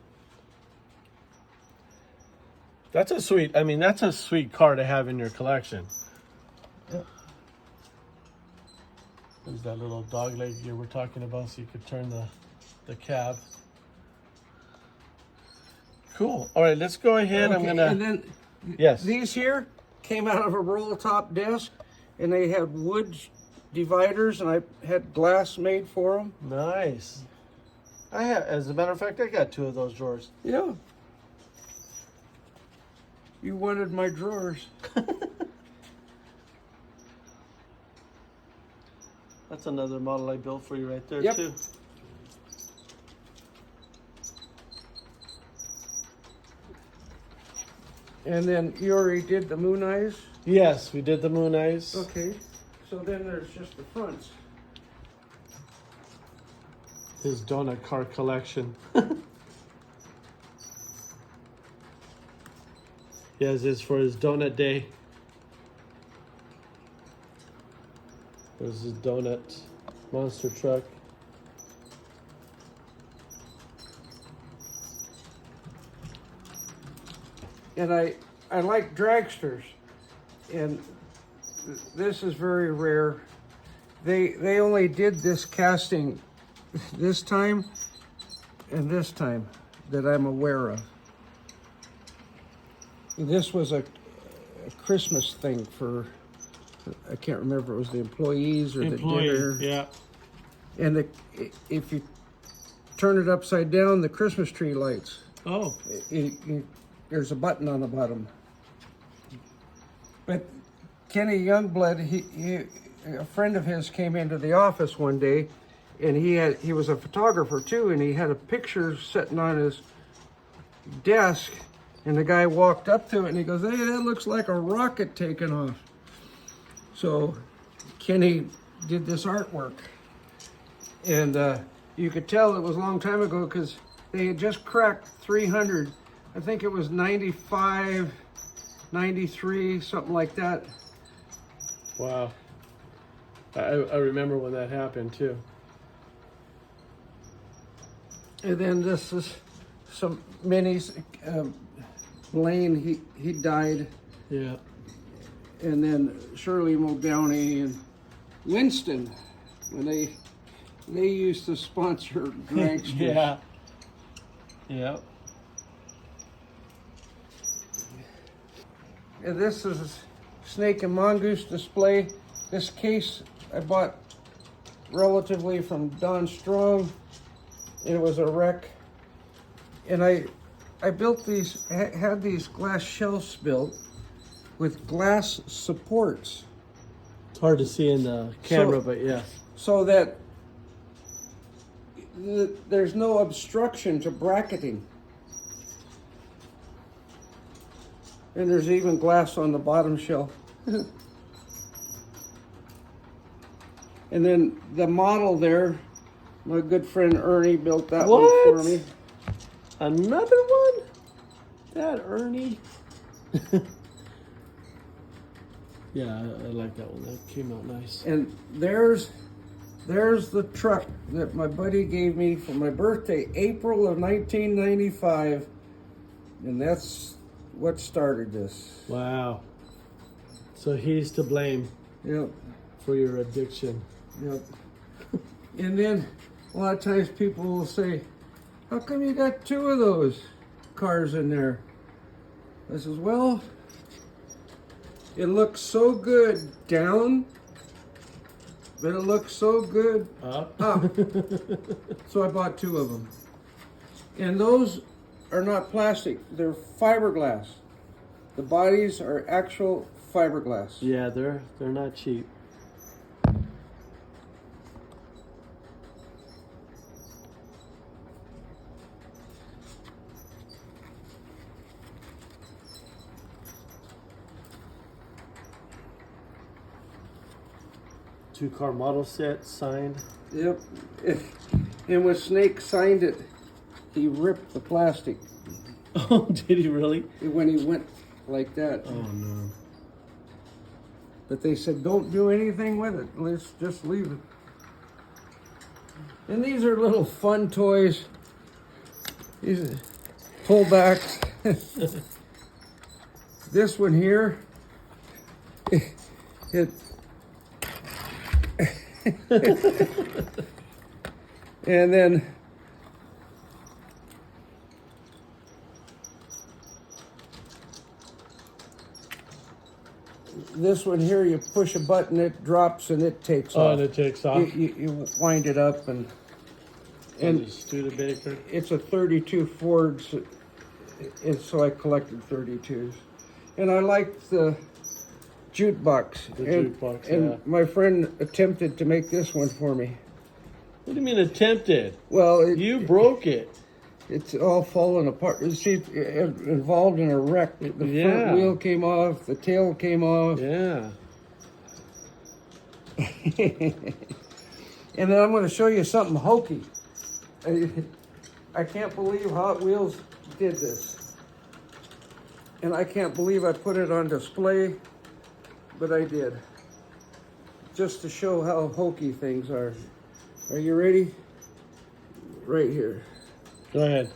That's a sweet, I mean, that's a sweet car to have in your collection. Yeah. There's that little dog leg you were talking about so you could turn the cab. Cool. All right, let's go ahead. I'm Okay, gonna. and then Yes. these here came out of a roll top desk, and they had wood dividers, and I had glass made for them. Nice. I have, as a matter of fact, I got 2 of those drawers. Yeah. You wanted my drawers. That's another model I built for you right there, Yep. too. And then you already did the moon eyes. Yes, we did the moon eyes. Okay. So then there's just the fronts. His donut car collection. Yes, it's for his donut day. There's his donut monster truck. And I like dragsters, and this is very rare. They only did this casting this time and this time that I'm aware of. This was a Christmas thing for, I can't remember if it was the employees or the dinner. Yeah. And if you turn it upside down, the Christmas tree lights. Oh. There's a button on the bottom. But Kenny Youngblood, a friend of his came into the office one day, and he was a photographer too, and he had a picture sitting on his desk, and the guy walked up to it and he goes, "Hey, that looks like a rocket taking off." So Kenny did this artwork, and you could tell it was a long time ago because they had just cracked 300. I think it was 95, 93, something like that. Wow. I remember when that happened too. And then this is some minis. Blaine, he died. Yeah. And then Shirley Muldowney and Winston, when they used to sponsor dragsters. Yeah. Yeah. And this is snake and mongoose display. This case I bought relatively from Don Strong. It was a wreck. And I built these, had these glass shelves built with glass supports. It's hard to see in the camera, but yeah. So that there's no obstruction to bracketing. And there's even glass on the bottom shelf. And then the model there, my good friend Ernie built that one for me. Another one? That Ernie? Yeah, I like that one. That came out nice. And there's the truck that my buddy gave me for my birthday, April of 1995. And that's what started this. Wow. So he's to blame. Yep. For your addiction. Yep. And then a lot of times people will say, how come you got two of those cars in there? I says, well, it looks so good down, but it looks so good up. So I bought two of them. And those are not plastic, they're fiberglass. The bodies are actual fiberglass. Yeah, they're not cheap. Two-car model set signed. Yep. And when Snake signed it, he ripped the plastic. Oh, did he really? When he went like that. Oh, no. But they said, don't do anything with it. Let's just leave it. And these are little fun toys. These are pullbacks. This one here, it and then this one here, you push a button, it drops and it takes off. Oh, and it takes off. You wind it up and Studebaker. it's a 32 Ford, and so I collected 32s. And I liked the jukebox. And my friend attempted to make this one for me. What do you mean attempted? Well, you broke it. It's all falling apart. See, it involved in a wreck. The front wheel came off, the tail came off. Yeah. And then I'm going to show you something hokey. I can't believe Hot Wheels did this. And I can't believe I put it on display, but I did. Just to show how hokey things are. Are you ready? Right here. Go ahead.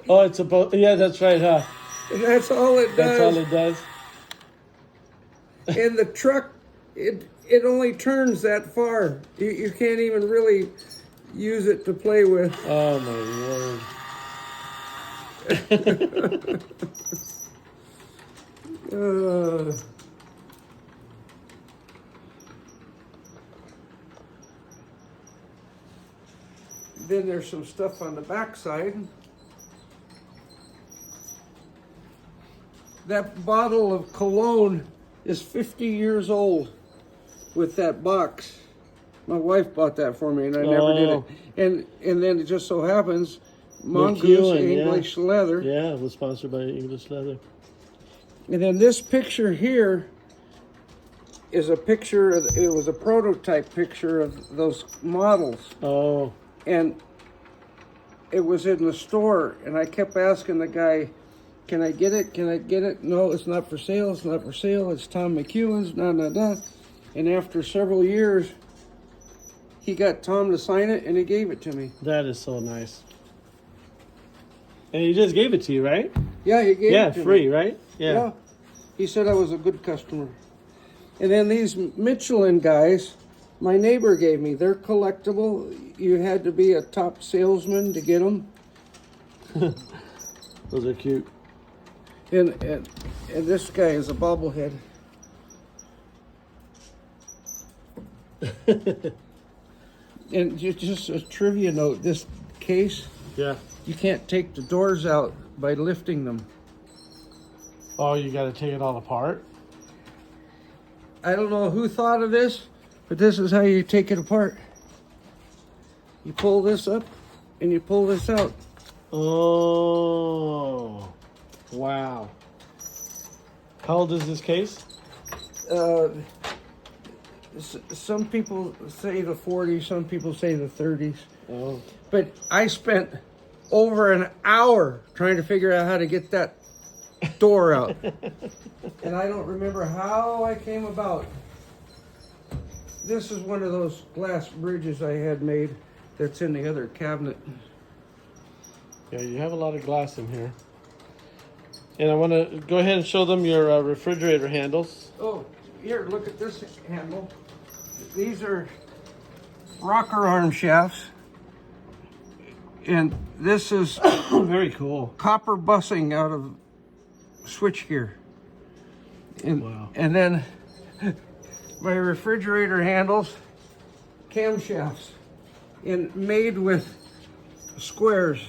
Oh, it's about, yeah, that's right, huh? That's all it does. That's all it does. And the truck, it only turns that far. You can't even really use it to play with. Oh my word. Then there's some stuff on the back side. That bottle of cologne is 50 years old with that box. My wife bought that for me and I never did it. And then it just so happens, Mongoose English Leather. Yeah, it was sponsored by English Leather. And then this picture here is a picture. It was a prototype picture of those models, Oh, and it was in the store. And I kept asking the guy, "Can I get it? Can I get it?" "No, it's not for sale. It's not for sale. It's Tom McEwen's." Nah, nah, nah. And after several years, he got Tom to sign it, and he gave it to me. that is so nice. And he just gave it to you, right? Yeah, he gave Yeah, it to free, me. right? Yeah. He said I was a good customer. And then these Michelin guys, my neighbor gave me. They're collectible. You had to be a top salesman to get them. Those are cute. And this guy is a bobblehead. And just a trivia note, this case, Yeah. you can't take the doors out by lifting them. Oh, you got to take it all apart? I don't know who thought of this, but this is how you take it apart. You pull this up and you pull this out. Oh, wow. How old is this case? Some people say the 40s, some people say the 30s. Oh. But I spent over an hour trying to figure out how to get that door out. And I don't remember how I came about. This is one of those glass bridges I had made that's in the other cabinet. Yeah, you have a lot of glass in here. And I want to go ahead and show them your refrigerator handles. Oh, here, look at this handle. These are rocker arm shafts. And this is Very cool. copper bussing out of switchgear. And, Wow. and then my refrigerator handles, camshafts, and made with squares.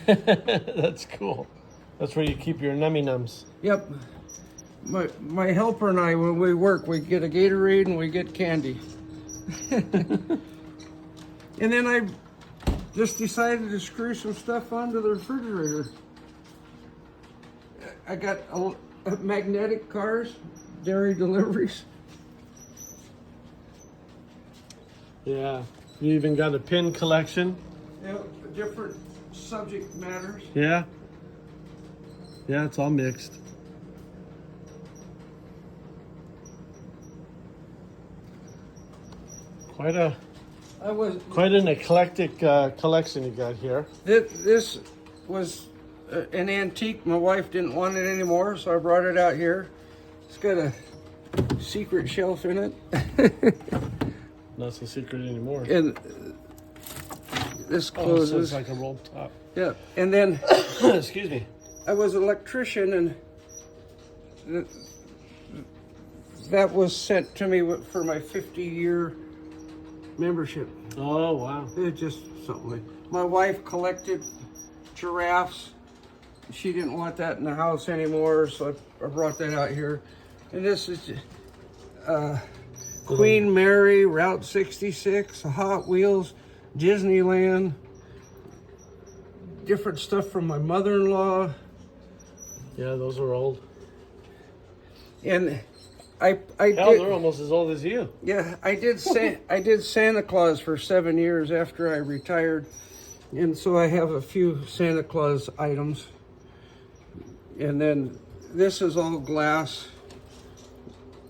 That's cool. That's where you keep your nummy nums. Yep. My helper and I, when we work, we get a Gatorade and we get candy. And then I just decided to screw some stuff onto the refrigerator. I got magnetic cars, dairy deliveries. Yeah. You even got a pin collection. Different subject matters. Yeah. Yeah, it's all mixed. Quite an eclectic collection you got here. This was an antique. My wife didn't want it anymore, so I brought it out here. It's got a secret shelf in it. Not so secret anymore. And this Oh, so closes. it's like a rolled top. Yeah, and then Excuse me. I was an electrician, and that was sent to me for my 50-year membership. Oh, wow. It's just something like. My wife collected giraffes. She didn't want that in the house anymore, so I brought that out here. And this is Queen Mary, Route 66, Hot Wheels, Disneyland. Different stuff from my mother-in-law. Yeah, those are old. And I Hell, did. they're almost as old as you. Yeah, I did Santa Claus for 7 years after I retired, and so I have a few Santa Claus items. And then this is all glass.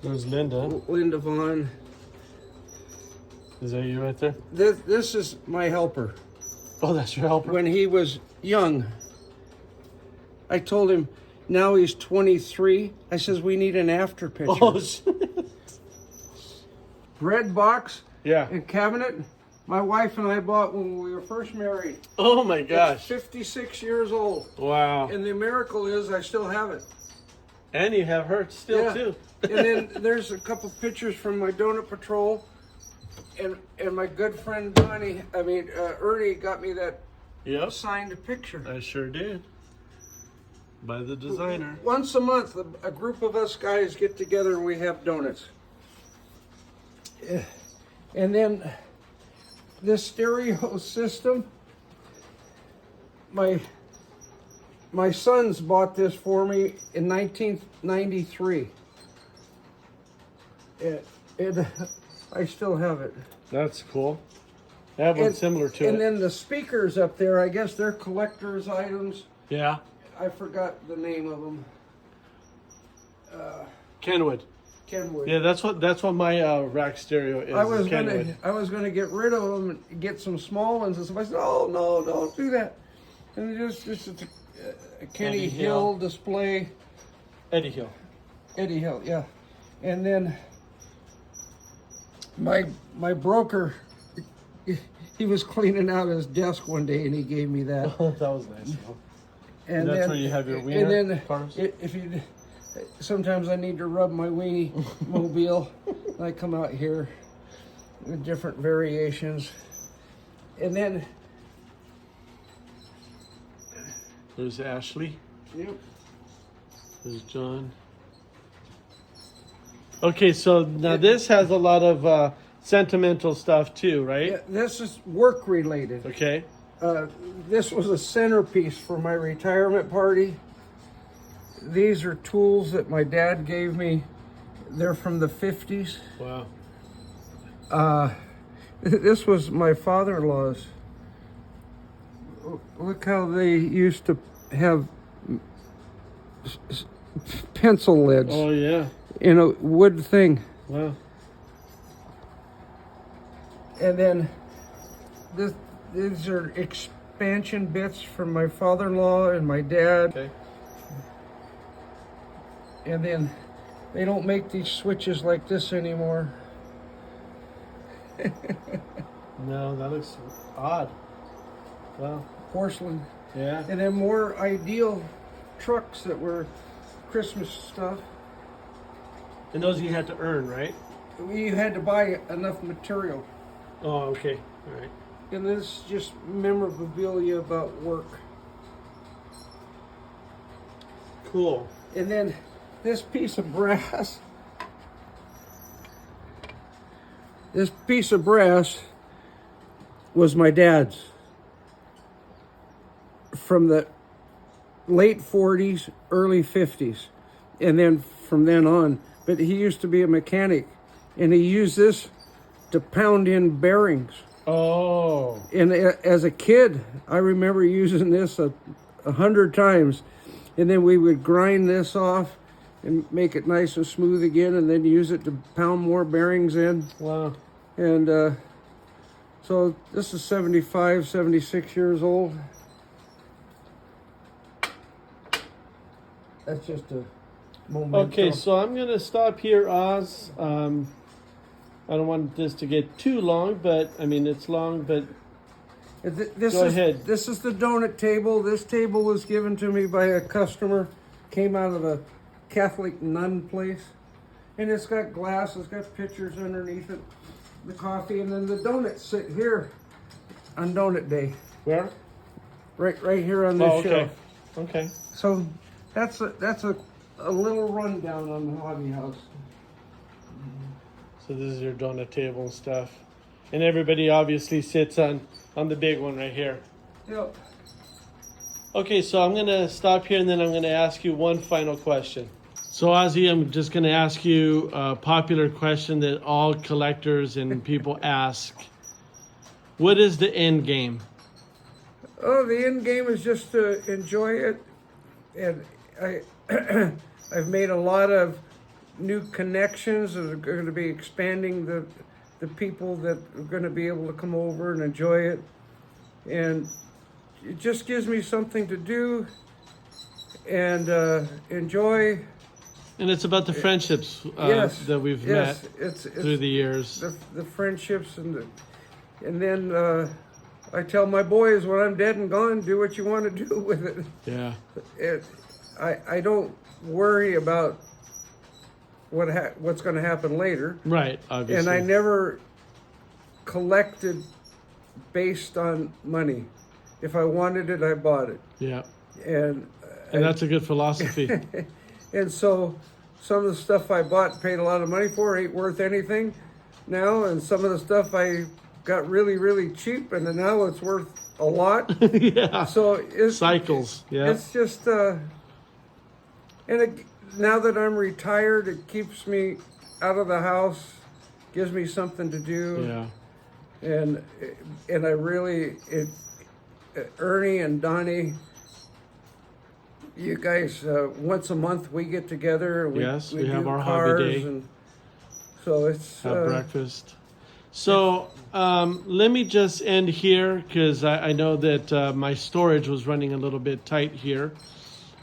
There's Linda. Linda Vaughn. Is that you right there? This is my helper. Oh, that's your helper? When he was young, I told him, now he's 23. I says, we need an after picture. Oh, shit. Red box Yeah. and cabinet. My wife and I bought when we were first married. Oh, my It's gosh. 56 years old. Wow. And the miracle is I still have it. And you have her still, Yeah. too. And then there's a couple pictures from my donut patrol. And my good friend Ernie got me that Yep. signed picture. I sure did. By the designer. Once a month, a group of us guys get together and we have donuts. And then this stereo system, my sons bought this for me in 1993. And I still have it. That's cool. I have one similar to And it. then the speakers up there, I guess they're collector's items. Yeah. I forgot the name of them. Kenwood. Kenwood. Yeah, that's what my rack stereo is. I was Kenwood. gonna get rid of them and get some small ones, and somebody said, "Oh no, don't do that." And just a Kenny Eddie Hill Hill. display. Eddie Hill. Eddie Hill, yeah. And then my broker, he was cleaning out his desk one day, and he gave me that. That was nice. And that's then, where you have your wiener and then cars? if you, sometimes I need to rub my weenie mobile. I come out here with different variations, and then There's Ashley. yep. There's John. Okay, so now this has a lot of sentimental stuff too, right? Yeah, this is work related. Okay. This was a centerpiece for my retirement party. These are tools that my dad gave me. They're from the 50s. Wow. This was my father-in-law's. Look how they used to have pencil lids Oh yeah. in a wood thing. Wow. And then these are expansion bits from my father-in-law and my dad. Okay. And then they don't make these switches like this anymore. No, that looks odd. Wow. Porcelain. Yeah. And then more ideal trucks that were Christmas stuff. And those you had to earn, right? You had to buy enough material. Oh, okay. All right. And this is just memorabilia about work. Cool. And then this piece of brass. This piece of brass was my dad's from the late 40s, early 50s. And then from then on, but he used to be a mechanic, and he used this to pound in bearings. Oh. And as a kid, I remember using this 100 times, and then we would grind this off and make it nice and smooth again, and then use it to pound more bearings in. Wow. And so this is 75, 76 years old. That's just a memento. Okay, so I'm gonna stop here, Oz. I don't want this to get too long, but I mean it's long, but This Go is, ahead. This is the donut table. This table was given to me by a customer. Came out of a Catholic nun place. And it's got glass. It's got pictures underneath it. The coffee. And then the donuts sit here on donut day. where? Right here on this Oh, okay. shelf. Okay. So that's a little rundown on the hobby house. So this is your donut table and stuff. And everybody obviously sits on the big one right here. Yep. Okay, so I'm going to stop here and then I'm going to ask you one final question. So Ozzy, I'm just going to ask you a popular question that all collectors and people ask. What is the end game? Oh, the end game is just to enjoy it. And I've made a lot of new connections that are going to be expanding the people that are going to be able to come over and enjoy it. And it just gives me something to do and enjoy. And it's about the friendships Yes, that we've yes, met it's through the years. the friendships and then I tell my boys when I'm dead and gone, do what you want to do with it. Yeah. I don't worry about what's going to happen later. Right, obviously. And I never collected based on money. If I wanted it, I bought it. Yeah. And that's a good philosophy. and so some of the stuff I bought and paid a lot of money for ain't worth anything now, and some of the stuff I got really, really cheap, and then now it's worth a lot. Yeah. So it's Cycles. Yeah. It's just now that I'm retired, it keeps me out of the house, gives me something to do. Yeah. And I really, Ernie and Donnie, you guys, once a month we get together. Yes, we do have our cars, hobby day. and so it's Have breakfast. So let me just end here because I know that my storage was running a little bit tight here.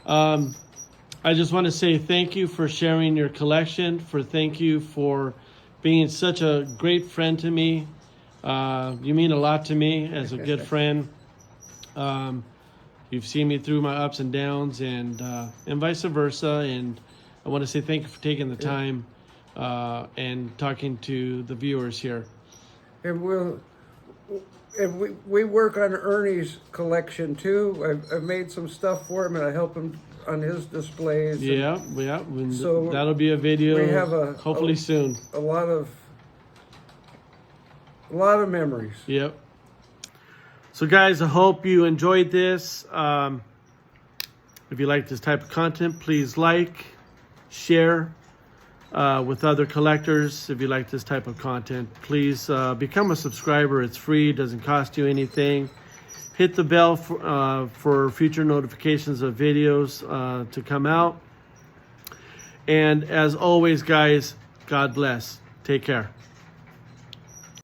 I just want to say thank you for sharing your collection. Thank you for being such a great friend to me. You mean a lot to me as a good friend. You've seen me through my ups and downs, and vice versa. And I want to say thank you for taking the time and talking to the viewers here. And we work on Ernie's collection too. I've made some stuff for him, and I help him on his displays. Yeah. So that'll be a video. we have hopefully soon. A lot of memories. Yep. So guys, I hope you enjoyed this. If you like this type of content, please like, share with other collectors. If you like this type of content, please become a subscriber. It's free, doesn't cost you anything. Hit the bell for future notifications of videos to come out. And as always, guys, God bless. Take care.